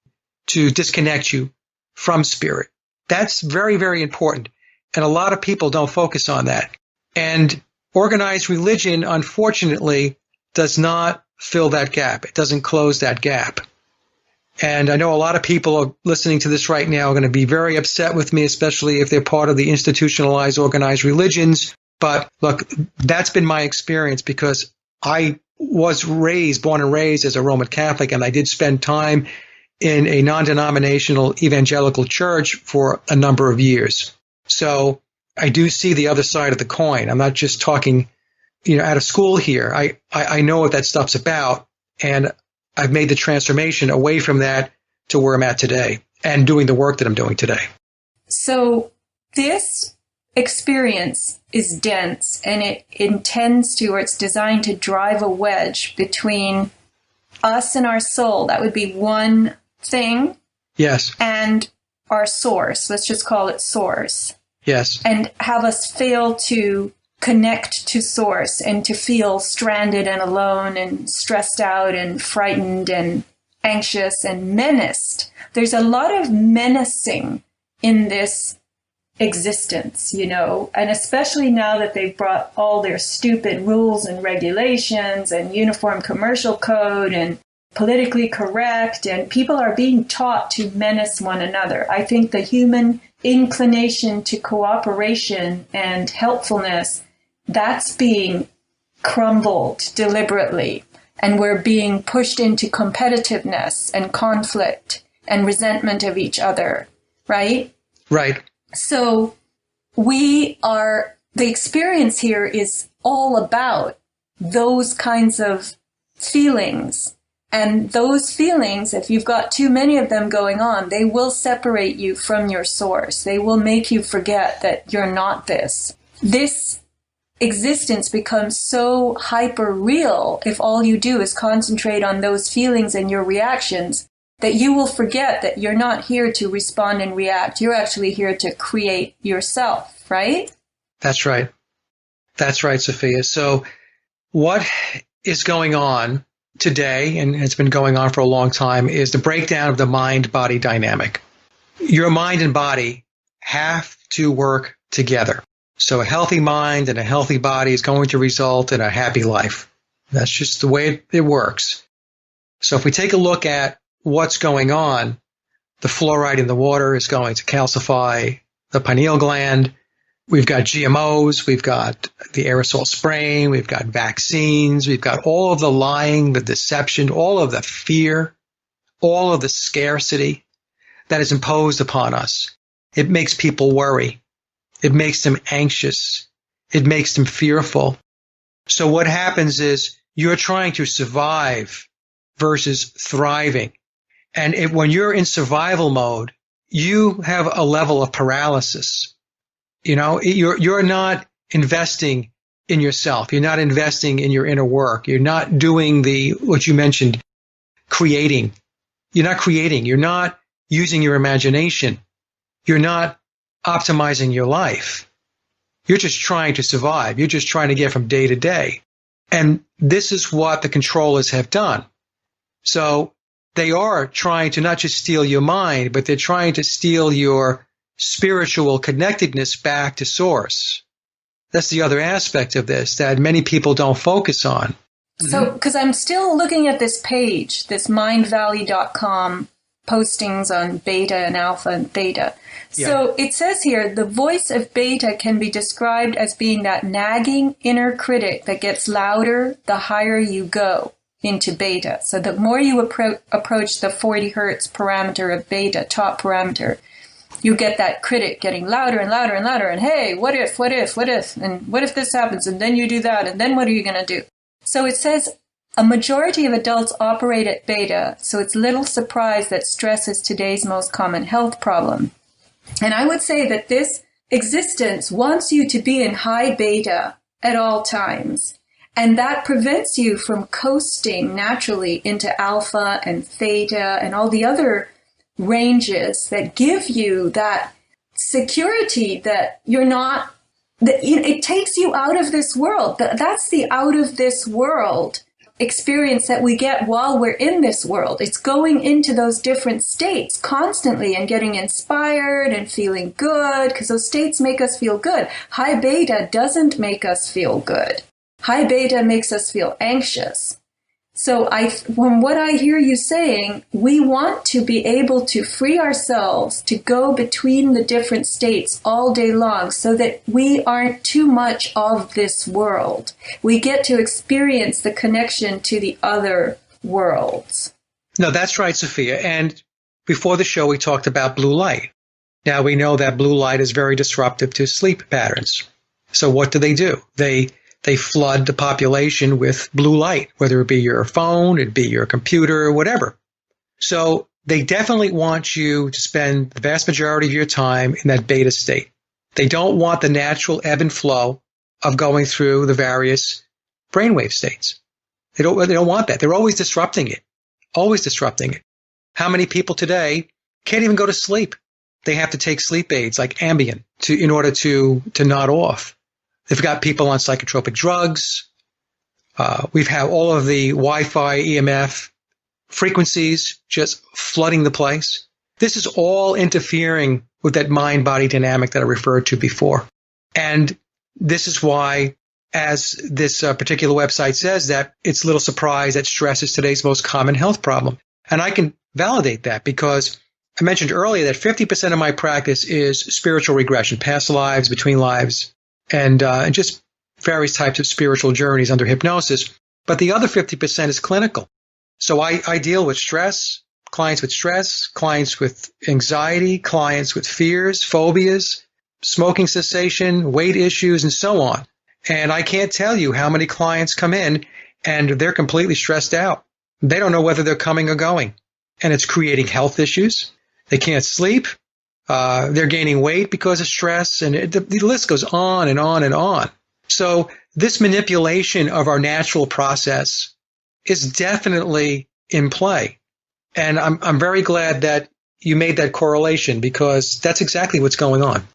to disconnect you from spirit. That's very, very important. And a lot of people don't focus on that. And organized religion, unfortunately, does not fill that gap. It doesn't close that gap. And I know a lot of people are listening to this right now are going to be very upset with me, especially if they're part of the institutionalized organized religions. But look, that's been my experience because I was born and raised as a Roman Catholic, and I did spend time in a non-denominational evangelical church for a number of years. So I do see the other side of the coin. I'm not just talking, out of school here. I know what that stuff's about, and I've made the transformation away from that to where I'm at today and doing the work that I'm doing today.
So this experience is dense, and it intends to, or it's designed to drive a wedge between us and our soul. That would be one thing.
Yes.
And our source. Let's just call it source.
Yes.
And have us fail to connect to source and to feel stranded and alone and stressed out and frightened and anxious and menaced. There's a lot of menacing in this existence, and especially now that they've brought all their stupid rules and regulations and uniform commercial code and politically correct, and people are being taught to menace one another. I think the human inclination to cooperation and helpfulness, that's being crumbled deliberately, and we're being pushed into competitiveness and conflict and resentment of each other, right?
Right.
So the experience here is all about those kinds of feelings. And those feelings, if you've got too many of them going on, they will separate you from your source. They will make you forget that you're not this. This existence becomes so hyper real if all you do is concentrate on those feelings and your reactions, that you will forget that you're not here to respond and react. You're actually here to create yourself, right?
That's right. That's right, Sophia. So what is going on today, and it's been going on for a long time, is the breakdown of the mind-body dynamic. Your mind and body have to work together. So a healthy mind and a healthy body is going to result in a happy life. That's just the way it works. So if we take a look at what's going on, the fluoride in the water is going to calcify the pineal gland. We've got GMOs, we've got the aerosol spraying, we've got vaccines, we've got all of the lying, the deception, all of the fear, all of the scarcity that is imposed upon us. It makes people worry. It makes them anxious. It makes them fearful. So what happens is you're trying to survive versus thriving. And when you're in survival mode, you have a level of paralysis. You're not investing in yourself. You're not investing in your inner work. You're not doing what you mentioned, creating. You're not creating. You're not using your imagination. You're not optimizing your life. You're just trying to survive. You're just trying to get from day to day. And this is what the controllers have done. So they are trying to not just steal your mind, but they're trying to steal your spiritual connectedness back to source. That's the other aspect of this that many people don't focus on.
So, because I'm still looking at this page, this mindvalley.com postings on beta and alpha and theta.
Yeah.
So it says here, the voice of beta can be described as being that nagging inner critic that gets louder the higher you go into beta. So the more you approach the 40 hertz parameter of beta, top parameter, you get that critic getting louder and louder and louder. And hey, what if? And what if this happens? And then you do that. And then what are you going to do? So it says a majority of adults operate at beta. So it's little surprise that stress is today's most common health problem. And I would say that this existence wants you to be in high beta at all times. And that prevents you from coasting naturally into alpha and theta and all the other ranges that give you that security that you're not, that it takes you out of this world. That's the out of this world experience that we get while we're in this world. It's going into those different states constantly and getting inspired and feeling good, because those states make us feel good. High beta doesn't make us feel good. High beta makes us feel anxious. So from what I hear you saying, we want to be able to free ourselves to go between the different states all day long so that we aren't too much of this world. We get to experience the connection to the other worlds.
No, that's right, Sophia. And before the show, we talked about blue light. Now, we know that blue light is very disruptive to sleep patterns. So what do? They flood the population with blue light, whether it be your phone, it be your computer, or whatever. So they definitely want you to spend the vast majority of your time in that beta state. They don't want the natural ebb and flow of going through the various brainwave states. They don't want that. They're always disrupting it. Always disrupting it. How many people today can't even go to sleep? They have to take sleep aids like Ambien in order to nod off. They've got people on psychotropic drugs. We've had all of the Wi-Fi EMF frequencies just flooding the place. This is all interfering with that mind-body dynamic that I referred to before. And this is why, as this particular website says, that it's little surprise that stress is today's most common health problem. And I can validate that because I mentioned earlier that 50% of my practice is spiritual regression, past lives, between lives, and just various types of spiritual journeys under hypnosis. But the other 50% is clinical. So I deal with clients with anxiety, clients with fears, phobias, smoking cessation, weight issues, and so on. And I can't tell you how many clients come in and they're completely stressed out. They don't know whether they're coming or going. And it's creating health issues. They can't sleep. They're gaining weight because of stress, and the list goes on and on and on. So this manipulation of our natural process is definitely in play. And I'm very glad that you made that correlation because that's exactly what's going on.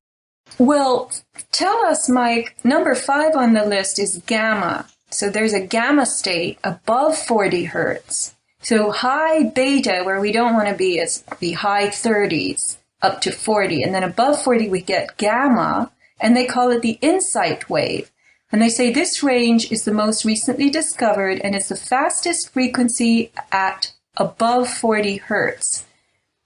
Well, tell us, Mike, number 5 on the list is gamma. So there's a gamma state above 40 hertz. So high beta, where we don't want to be, is the high 30s. Up to 40. And then above 40, we get gamma, and they call it the insight wave. And they say this range is the most recently discovered and is the fastest frequency at above 40 hertz.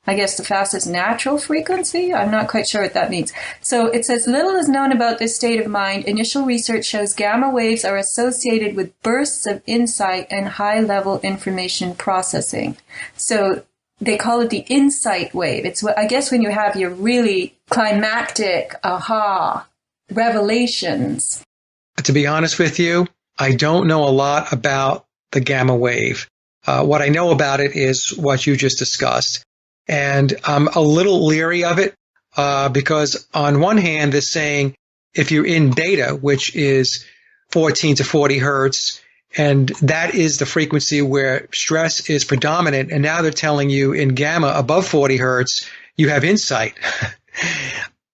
I guess the fastest natural frequency? I'm not quite sure what that means. So it says, little is known about this state of mind. Initial research shows gamma waves are associated with bursts of insight and high-level information processing. So they call it the insight wave. It's what, I guess, when you have your really climactic aha revelations.
To be honest with you, I don't know a lot about the gamma wave. What I know about it is what you just discussed. And I'm a little leery of it because on one hand, they're saying if you're in beta, which is 14 to 40 hertz, and that is the frequency where stress is predominant. And now they're telling you in gamma above 40 hertz, you have insight.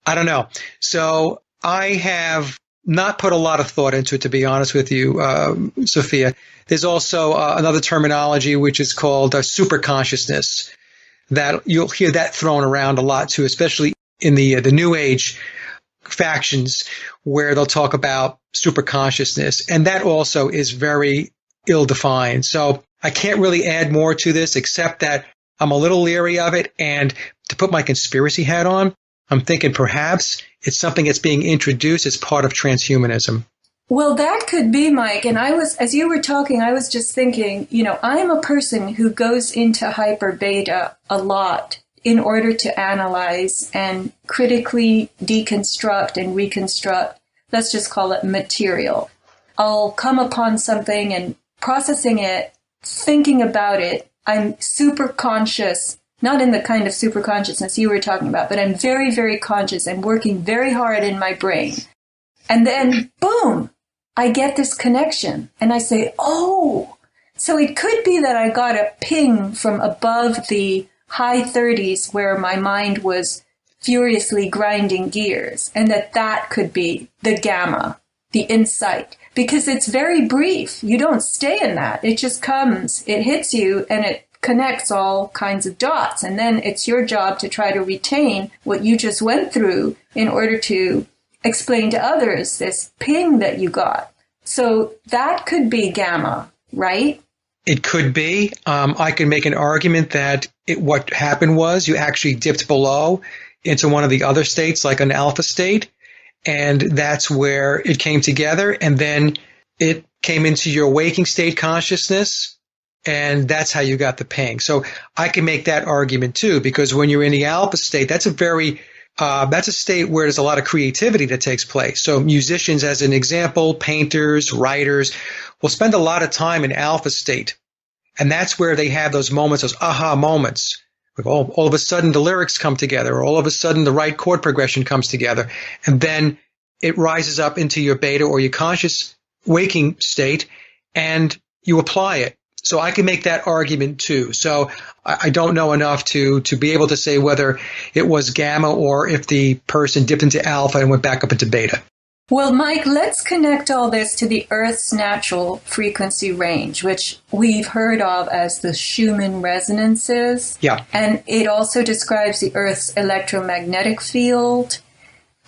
I don't know. So I have not put a lot of thought into it, to be honest with you, Sophia. There's also another terminology which is called super consciousness. That you'll hear that thrown around a lot too, especially in the New Age factions, where they'll talk about super consciousness, and that also is very ill-defined. So I can't really add more to this except that I'm a little leery of it, and to put my conspiracy hat on, I'm thinking perhaps it's something that's being introduced as part of transhumanism.
Well, that could be, Mike. And as you were talking, I was just thinking, I'm a person who goes into hyper beta a lot in order to analyze and critically deconstruct and reconstruct, let's just call it material. I'll come upon something and processing it, thinking about it. I'm super conscious, not in the kind of super consciousness you were talking about, but I'm very, very conscious and working very hard in my brain. And then, boom, I get this connection and I say, oh, so it could be that I got a ping from above the high 30s where my mind was furiously grinding gears, and that could be the gamma, the insight. because it's very brief. You don't stay in that. It just comes, it hits you, and it connects all kinds of dots. And then it's your job to try to retain what you just went through in order to explain to others this ping that you got. So that could be gamma, right?
It could be. I can make an argument that what happened was you actually dipped below into one of the other states, like an alpha state, and that's where it came together, and then it came into your waking state consciousness, and that's how you got the ping. So I can make that argument too, because when you're in the alpha state, that's a state where there's a lot of creativity that takes place. So musicians, as an example, painters, writers, will spend a lot of time in alpha state. And that's where they have those moments, those aha moments. All of a sudden the lyrics come together, or all of a sudden the right chord progression comes together. And then it rises up into your beta or your conscious waking state, and you apply it. So I can make that argument too. So I don't know enough to be able to say whether it was gamma or if the person dipped into alpha and went back up into beta.
Well, Mike, let's connect all this to the Earth's natural frequency range, which we've heard of as the Schumann resonances.
Yeah.
And it also describes the Earth's electromagnetic field.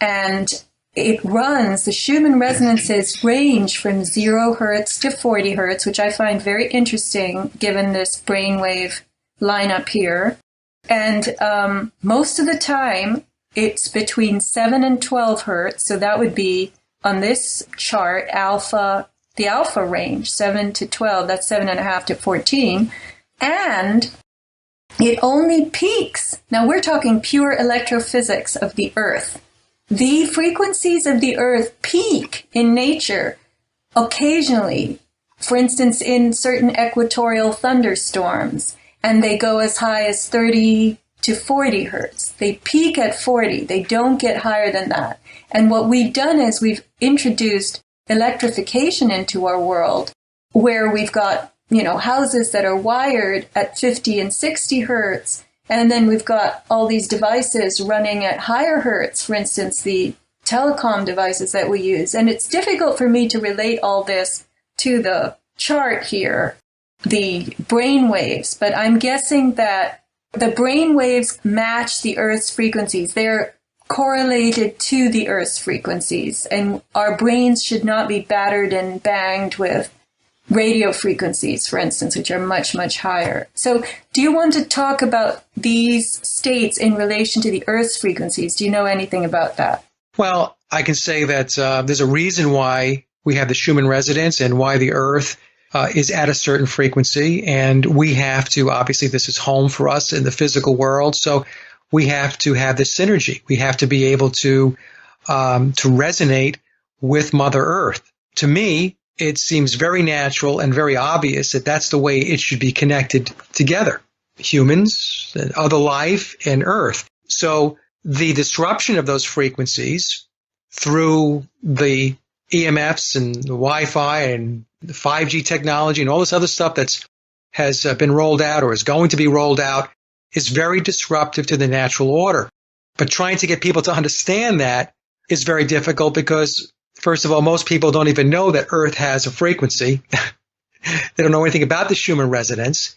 And the Schumann resonances range from 0 hertz to 40 hertz, which I find very interesting given this brainwave lineup here. And most of the time, it's between 7 and 12 hertz. So that would be, on this chart, the alpha range, 7 to 12, that's 7.5 to 14. And it only peaks. Now we're talking pure electrophysics of the Earth. The frequencies of the Earth peak in nature occasionally, for instance, in certain equatorial thunderstorms, and they go as high as 30 to 40 hertz. They peak at 40. They don't get higher than that. And what we've done is we've introduced electrification into our world, where we've got, houses that are wired at 50 and 60 hertz. And then we've got all these devices running at higher hertz, for instance, the telecom devices that we use. And it's difficult for me to relate all this to the chart here, the brain waves. But I'm guessing that the brain waves match the Earth's frequencies. They're correlated to the Earth's frequencies. And our brains should not be battered and banged with radio frequencies, for instance, which are much, much higher. So do you want to talk about these states in relation to the Earth's frequencies? Do you know anything about that?
Well, I can say that there's a reason why we have the Schumann resonance and why the Earth is at a certain frequency. And we have to, obviously, this is home for us in the physical world. So we have to have this synergy. We have to be able to resonate with Mother Earth. To me, it seems very natural and very obvious that that's the way it should be connected together. Humans, other life, and Earth. So the disruption of those frequencies through the EMFs and the Wi-Fi and the 5G technology and all this other stuff has been rolled out or is going to be rolled out is very disruptive to the natural order. But trying to get people to understand that is very difficult because, first of all, most people don't even know that Earth has a frequency. They don't know anything about the Schumann resonance.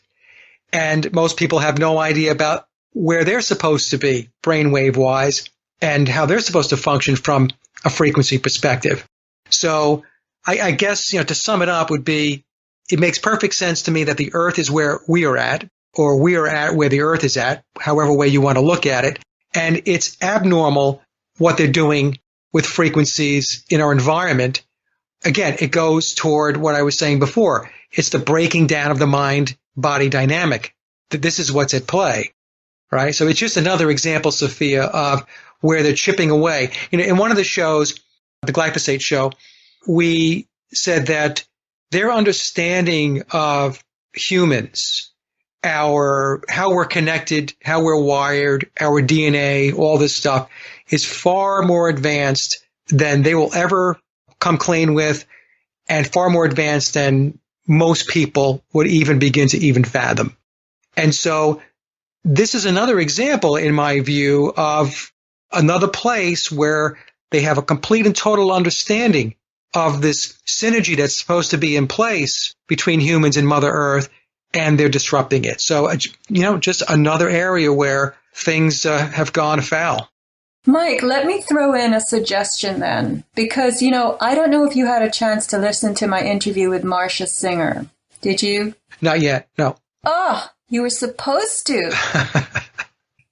And most people have no idea about where they're supposed to be brainwave-wise and how they're supposed to function from a frequency perspective. So I guess, to sum it up would be, it makes perfect sense to me that the Earth is where we are at, or we are at where the Earth is at, however way you want to look at it. And it's abnormal what they're doing with frequencies in our environment. Again, it goes toward what I was saying before. It's the breaking down of the mind-body dynamic. That this is what's at play, right? So it's just another example, Sophia, of where they're chipping away. In one of the shows, the glyphosate show, we said that their understanding of humans, how we're connected, how we're wired, our DNA, all this stuff is far more advanced than they will ever come clean with, and far more advanced than most people would even begin to even fathom. And so this is another example, in my view, of another place where they have a complete and total understanding of this synergy that's supposed to be in place between humans and Mother Earth, and they're disrupting it. So, just another area where things have gone afoul.
Mike, let me throw in a suggestion then, because, I don't know if you had a chance to listen to my interview with Marcia Singer. Did you?
Not yet, no.
Oh, you were supposed to.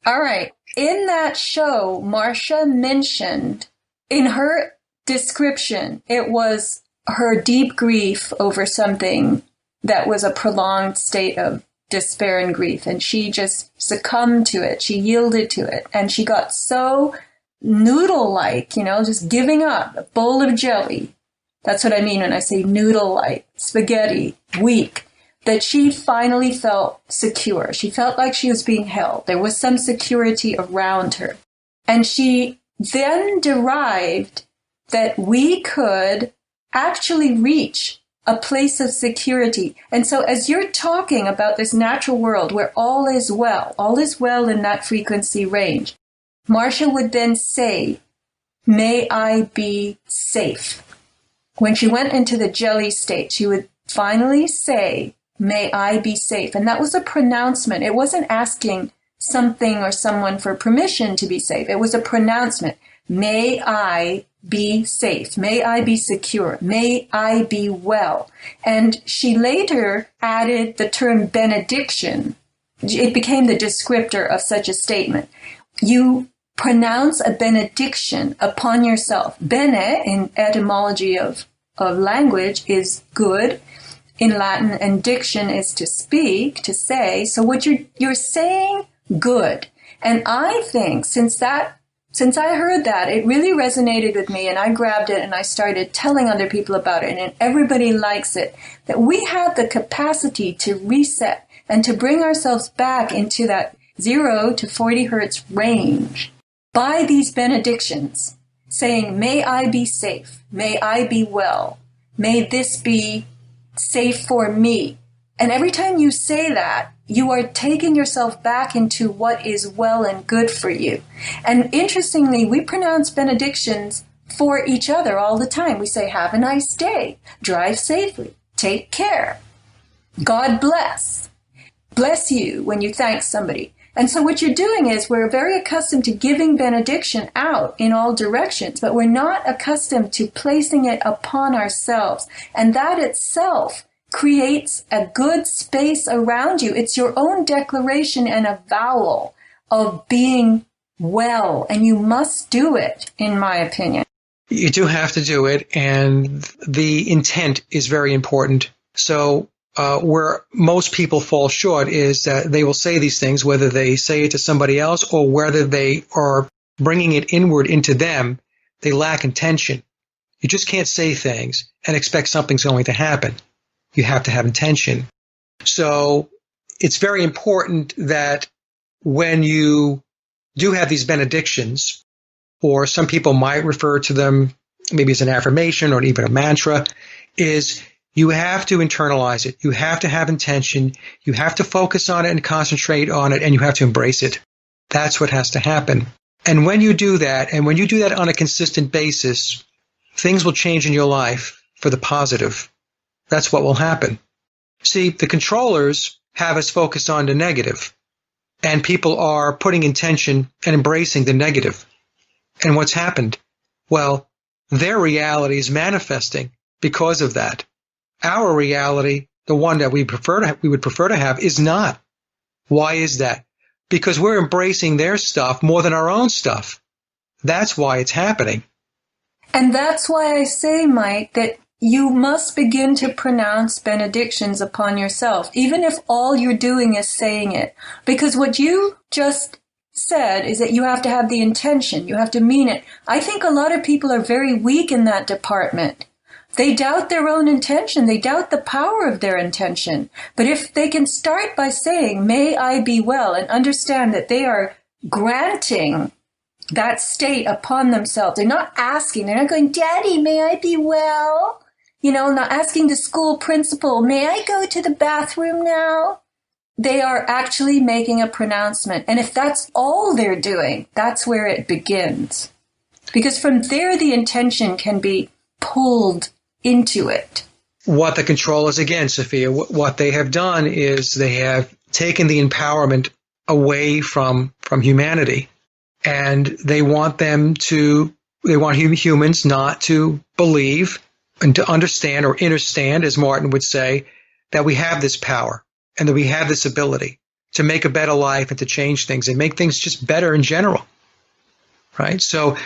All right. In that show, Marcia mentioned in her description, it was her deep grief over something that was a prolonged state of despair and grief. And she just succumbed to it. She yielded to it. And she got so noodle-like, just giving up, a bowl of jelly. That's what I mean when I say noodle-like, spaghetti, weak, that she finally felt secure. She felt like she was being held. There was some security around her. And she then derived that we could actually reach a place of security. And so as you're talking about this natural world where all is well in that frequency range, Marcia would then say, "May I be safe." When she went into the jelly state, she would finally say, "May I be safe." And that was a pronouncement. It wasn't asking something or someone for permission to be safe. It was a pronouncement. May I be safe. May I be secure. May I be well. And she later added the term benediction. It became the descriptor of such a statement. You pronounce a benediction upon yourself. Bene, in etymology of language, is good. In Latin, and diction is to speak, to say. So what you're saying, good. And I think since I heard that, it really resonated with me, and I grabbed it and I started telling other people about it, and everybody likes it, that we have the capacity to reset and to bring ourselves back into that 0 to 40 hertz range by these benedictions, saying, "May I be safe. May I be well. May this be safe for me." And every time you say that, you are taking yourself back into what is well and good for you. And interestingly, we pronounce benedictions for each other all the time. We say, "Have a nice day. Drive safely. Take care. God bless. Bless you," when you thank somebody. And so what you're doing is we're very accustomed to giving benediction out in all directions, but we're not accustomed to placing it upon ourselves. And that itself creates a good space around you. It's your own declaration and avowal of being well, and you must do it, in my opinion.
You do have to do it, and the intent is very important. So where most people fall short is that they will say these things, whether they say it to somebody else or whether they are bringing it inward into them, they lack intention. You just can't say things and expect something's going to happen. You have to have intention. So it's very important that when you do have these benedictions, or some people might refer to them maybe as an affirmation or even a mantra, is you have to internalize it. You have to have intention. You have to focus on it and concentrate on it, and you have to embrace it. That's what has to happen. And when you do that, and when you do that on a consistent basis, things will change in your life for the positive. That's what will happen. See, the controllers have us focused on the negative, and people are putting intention and embracing the negative. And what's happened? Well, their reality is manifesting because of that. Our reality, the one that we would prefer to have, is not. Why is that? Because we're embracing their stuff more than our own stuff. That's why it's happening.
And that's why I say, Mike, that you must begin to pronounce benedictions upon yourself, even if all you're doing is saying it. Because what you just said is that you have to have the intention. You have to mean it. I think a lot of people are very weak in that department. They doubt their own intention. They doubt the power of their intention. But if they can start by saying, "May I be well," and understand that they are granting that state upon themselves. They're not asking. They're not going, "Daddy, may I be well?" Not asking the school principal, "May I go to the bathroom now?" They are actually making a pronouncement. And if that's all they're doing, that's where it begins. Because from there, the intention can be pulled into it.
What the controllers, again, Sophia, what they have done is they have taken the empowerment away from humanity, and they want humans not to believe and to understand or understand, as Martin would say, that we have this power and that we have this ability to make a better life and to change things and make things just better in general. Right? So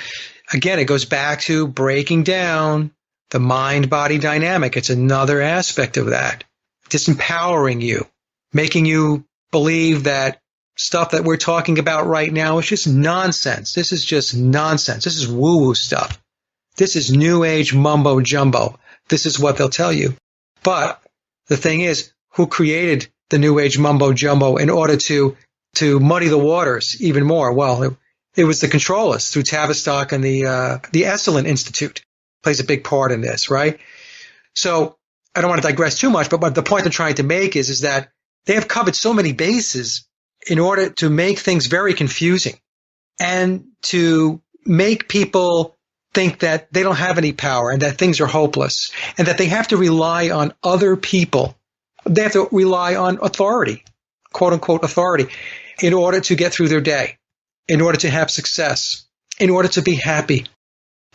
again, it goes back to breaking down the mind-body dynamic. It's another aspect of that. Disempowering you, making you believe that stuff that we're talking about right now is just nonsense. This is just nonsense. This is woo-woo stuff. This is new age mumbo jumbo. This is what they'll tell you. But the thing is, who created the new age mumbo jumbo in order to muddy the waters even more? Well, it was the controllers through Tavistock and the Esalen Institute plays a big part in this, right? So I don't want to digress too much, but the point I'm trying to make is that they have covered so many bases in order to make things very confusing and to make people think that they don't have any power and that things are hopeless and that they have to rely on other people. They have to rely on authority, quote unquote authority, in order to get through their day, in order to have success, in order to be happy.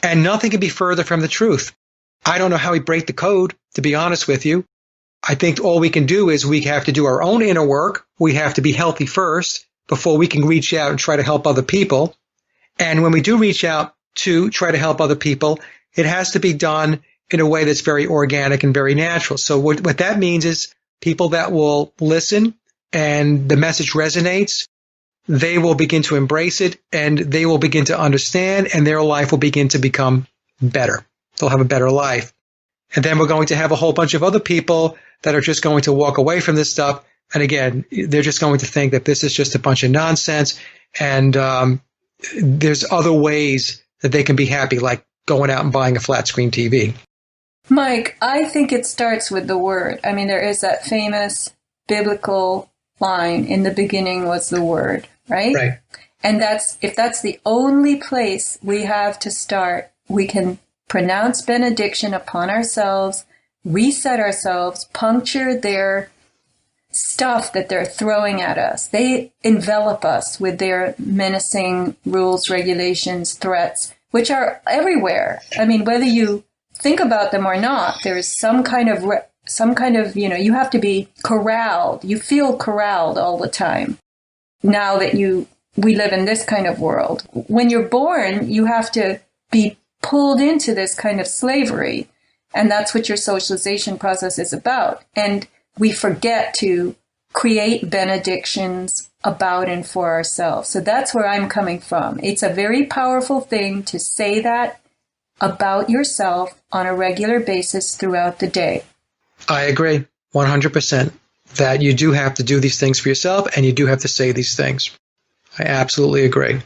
And nothing can be further from the truth. I don't know how we break the code, to be honest with you. I think all we can do is we have to do our own inner work. We have to be healthy first before we can reach out and try to help other people. And when we do reach out to try to help other people, it has to be done in a way that's very organic and very natural. So what that means is people that will listen and the message resonates, they will begin to embrace it and they will begin to understand and their life will begin to become better. They'll have a better life. And then we're going to have a whole bunch of other people that are just going to walk away from this stuff. And again, they're just going to think that this is just a bunch of nonsense. And there's other ways that they can be happy, like going out and buying a flat screen TV.
Mike, I think it starts with the word. I mean, there is that famous biblical line, in the beginning was the word, right?
Right.
And if that's the only place we have to start, we can pronounce benediction upon ourselves, reset ourselves, puncture their stuff that they're throwing at us. They envelop us with their menacing rules, regulations, threats, which are everywhere. I mean, whether you think about them or not, there's some kind of, you have to be corralled. You feel corralled all the time. Now that we live in this kind of world. When you're born, you have to be pulled into this kind of slavery. And that's what your socialization process is about. And we forget to create benedictions about and for ourselves. So that's where I'm coming from. It's a very powerful thing to say that about yourself on a regular basis throughout the day.
I agree 100% that you do have to do these things for yourself and you do have to say these things. I absolutely agree.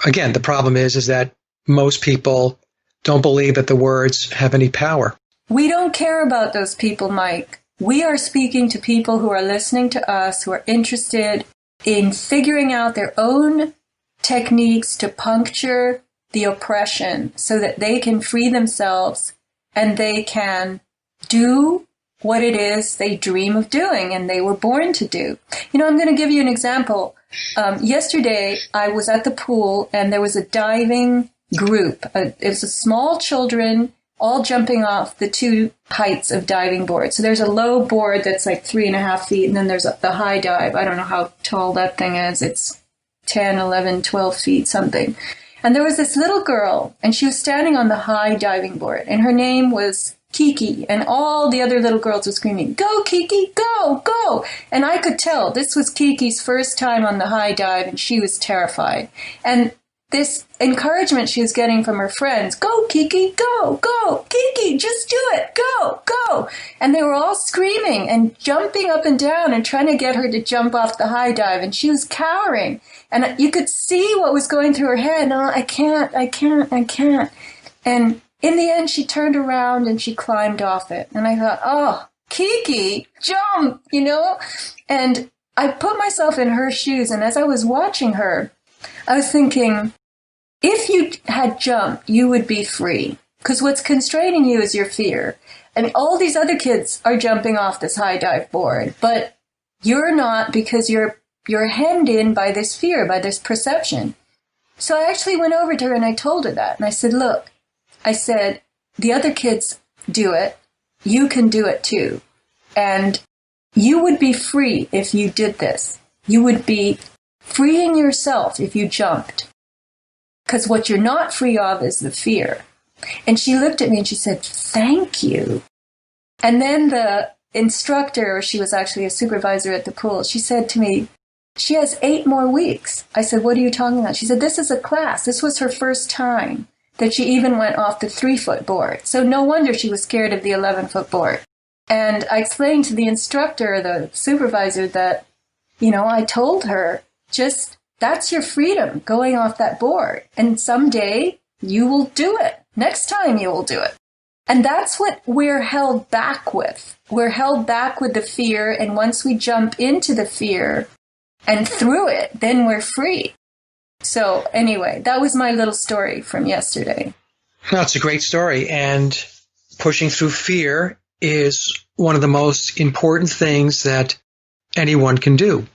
Again, the problem is that most people don't believe that the words have any power.
We don't care about those people, Mike. We are speaking to people who are listening to us, who are interested in figuring out their own techniques to puncture the oppression so that they can free themselves and they can do what it is they dream of doing and they were born to do. You know, I'm going to give you an example. Yesterday, I was at the pool and there was a diving group. It was a small children all jumping off the two heights of diving boards. So there's a low board that's like 3.5 feet, and then there's the high dive. I don't know how tall that thing is. It's 10, 11, 12 feet, something. And there was this little girl, and she was standing on the high diving board, and her name was Kiki, and all the other little girls were screaming, "Go, Kiki, go, go!" And I could tell this was Kiki's first time on the high dive, and she was terrified. And this encouragement she was getting from her friends, "Go, Kiki, go, go, Kiki, just do it, go, go." And they were all screaming and jumping up and down and trying to get her to jump off the high dive. And she was cowering. And you could see what was going through her head. "Oh, I can't. And in the end, she turned around and she climbed off it. And I thought, oh, Kiki, jump, you know? And I put myself in her shoes. And as I was watching her, I was thinking, if you had jumped, you would be free. Because what's constraining you is your fear. I mean, all these other kids are jumping off this high dive board, but you're not, because you're hemmed in by this fear, by this perception. So I actually went over to her and I told her that. And I said, look, I said, the other kids do it. You can do it too. And you would be free if you did this. You would be freeing yourself if you jumped. Because what you're not free of is the fear. And she looked at me and she said, thank you. And then the instructor, she was actually a supervisor at the pool, she said to me, she has 8 more weeks. I said, what are you talking about? She said, this is a class. This was her first time that she even went off the 3-foot board. So no wonder she was scared of the 11-foot board. And I explained to the instructor, the supervisor, that, I told her, just, that's your freedom, going off that board. And someday you will do it. Next time you will do it. And that's what we're held back with. We're held back with the fear, and once we jump into the fear and through it, then we're free. So anyway, that was my little story from yesterday.
That's a great story. And pushing through fear is one of the most important things that anyone can do.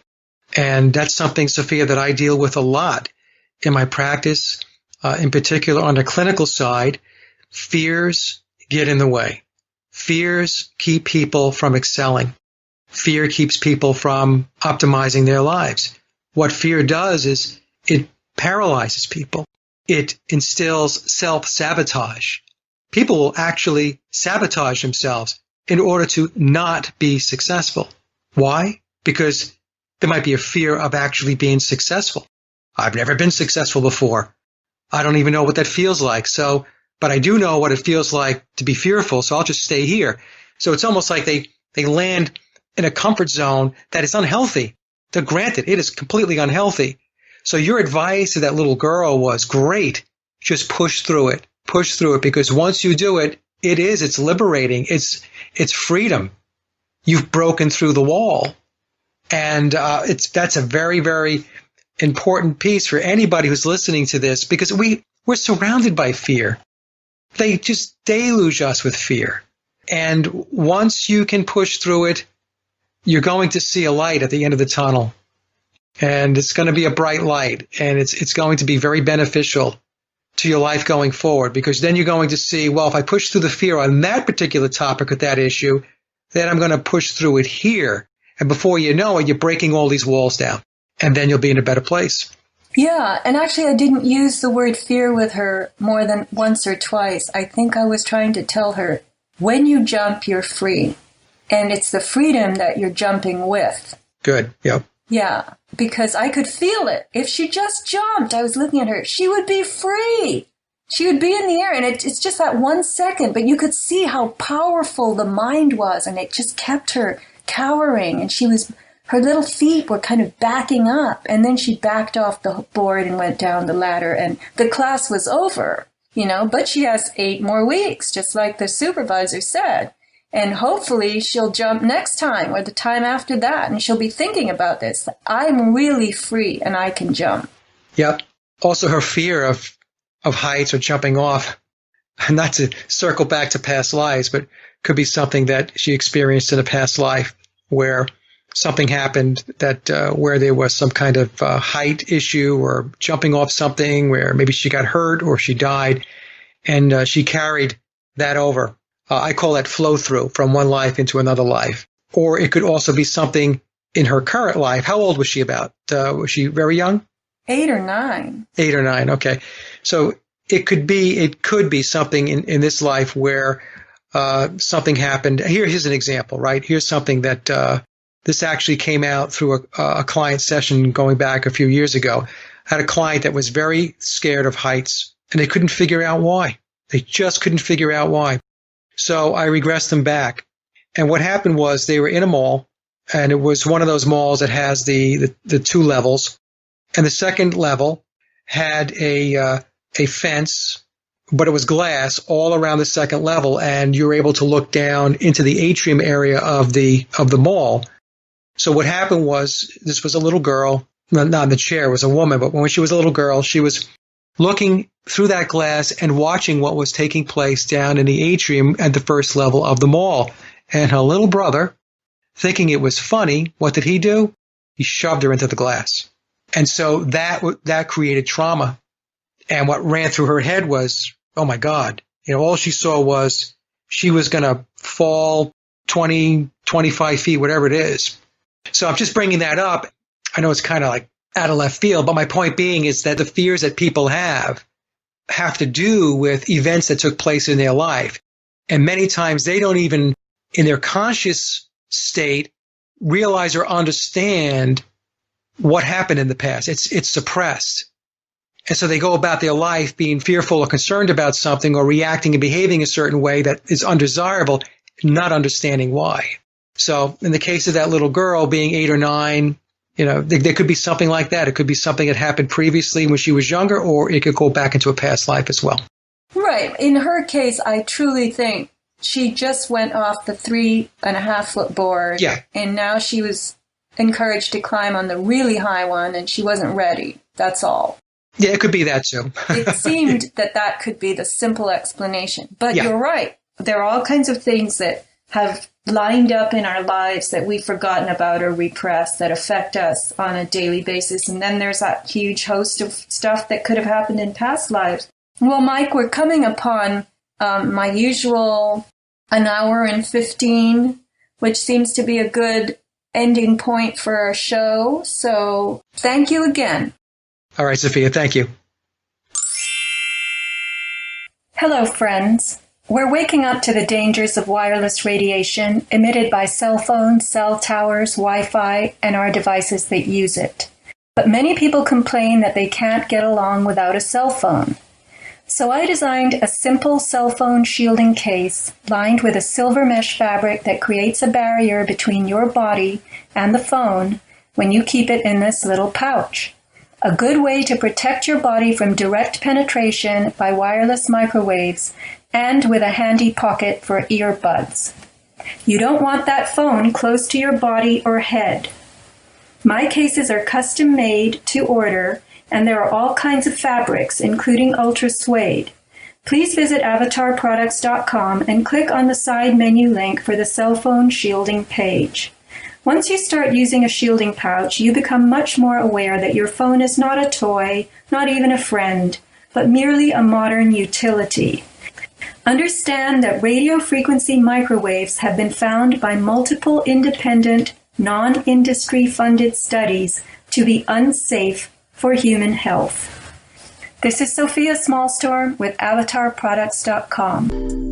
And that's something, Sophia, that I deal with a lot in my practice, in particular on the clinical side. Fears get in the way. Fears keep people from excelling. Fear keeps people from optimizing their lives. What fear does is it paralyzes people. It instills self-sabotage. People will actually sabotage themselves in order to not be successful. Why? Because there might be a fear of actually being successful. I've never been successful before. I don't even know what that feels like. But I do know what it feels like to be fearful, so I'll just stay here. So it's almost like they land in a comfort zone that is unhealthy. So granted, it is completely unhealthy. So your advice to that little girl was great. Just push through it. Push through it, because once you do it, it's liberating. It's freedom. You've broken through the wall. And that's a very, very important piece for anybody who's listening to this, because we're surrounded by fear. They just deluge us with fear. And once you can push through it, you're going to see a light at the end of the tunnel. And it's going to be a bright light. And it's going to be very beneficial to your life going forward, because then you're going to see, well, if I push through the fear on that particular topic or that issue, then I'm going to push through it here. And before you know it, you're breaking all these walls down. And then you'll be in a better place.
Yeah, and actually I didn't use the word fear with her more than once or twice. I think I was trying to tell her, when you jump, you're free. And it's the freedom that you're jumping with.
Good, yep.
Yeah, because I could feel it. If she just jumped, I was looking at her, she would be free. She would be in the air, and it's just that 1 second, but you could see how powerful the mind was, and it just kept her cowering, and her little feet were kind of backing up, and then she backed off the board and went down the ladder, and the class was over, but she has 8 more weeks, just like the supervisor said. And hopefully she'll jump next time or the time after that, and she'll be thinking about this. I'm really free and I can jump.
Yep. Also her fear of heights or jumping off, not to circle back to past lives, but could be something that she experienced in a past life where something happened that where there was some kind of height issue or jumping off something where maybe she got hurt or she died, and she carried that over. I call that flow through from one life into another life. Or it could also be something in her current life. How old was she about? Was she very young?
8 or 9.
8 or 9. Okay. So it could be something in this life where something happened. Here's an example, right? Here's something that this actually came out through a client session going back a few years ago. I had a client that was very scared of heights, and they couldn't figure out why. They just couldn't figure out why. So I regressed them back. And what happened was they were in a mall, and it was one of those malls that has the 2 levels. And the second level had a fence, but it was glass all around the second level, and you were able to look down into the atrium area of the mall. So what happened was, this was a little girl, not in the chair, it was a woman, but when she was a little girl, she was looking through that glass and watching what was taking place down in the atrium at the first level of the mall. And her little brother, thinking it was funny, what did he do? He shoved her into the glass. And so that created trauma. And what ran through her head was, oh my God, all she saw was she was going to fall 20, 25 feet, whatever it is. So I'm just bringing that up. I know it's kind of like out of left field, but my point being is that the fears that people have to do with events that took place in their life. And many times they don't even, in their conscious state, realize or understand what happened in the past. It's suppressed. And so they go about their life being fearful or concerned about something or reacting and behaving a certain way that is undesirable, not understanding why. So in the case of that little girl being 8 or 9, there could be something like that. It could be something that happened previously when she was younger, or it could go back into a past life as well.
Right. In her case, I truly think she just went off the 3.5-foot board.
Yeah.
And now she was encouraged to climb on the really high one, and she wasn't ready. That's all.
Yeah, it could be that too.
It seemed that could be the simple explanation. But
yeah.
You're right. There are all kinds of things that have lined up in our lives that we've forgotten about or repressed that affect us on a daily basis. And then there's that huge host of stuff that could have happened in past lives. Well, Mike, we're coming upon my usual 1 hour and 15, which seems to be a good ending point for our show. So thank you again.
All right, Sophia, thank you.
Hello, friends. We're waking up to the dangers of wireless radiation emitted by cell phones, cell towers, Wi-Fi, and our devices that use it. But many people complain that they can't get along without a cell phone. So I designed a simple cell phone shielding case lined with a silver mesh fabric that creates a barrier between your body and the phone when you keep it in this little pouch. A good way to protect your body from direct penetration by wireless microwaves, and with a handy pocket for earbuds. You don't want that phone close to your body or head. My cases are custom made to order, and there are all kinds of fabrics, including ultra suede. Please visit avatarproducts.com and click on the side menu link for the cell phone shielding page. Once you start using a shielding pouch, you become much more aware that your phone is not a toy, not even a friend, but merely a modern utility. Understand that radio frequency microwaves have been found by multiple independent, non-industry funded studies to be unsafe for human health. This is Sophia Smallstorm with avatarproducts.com.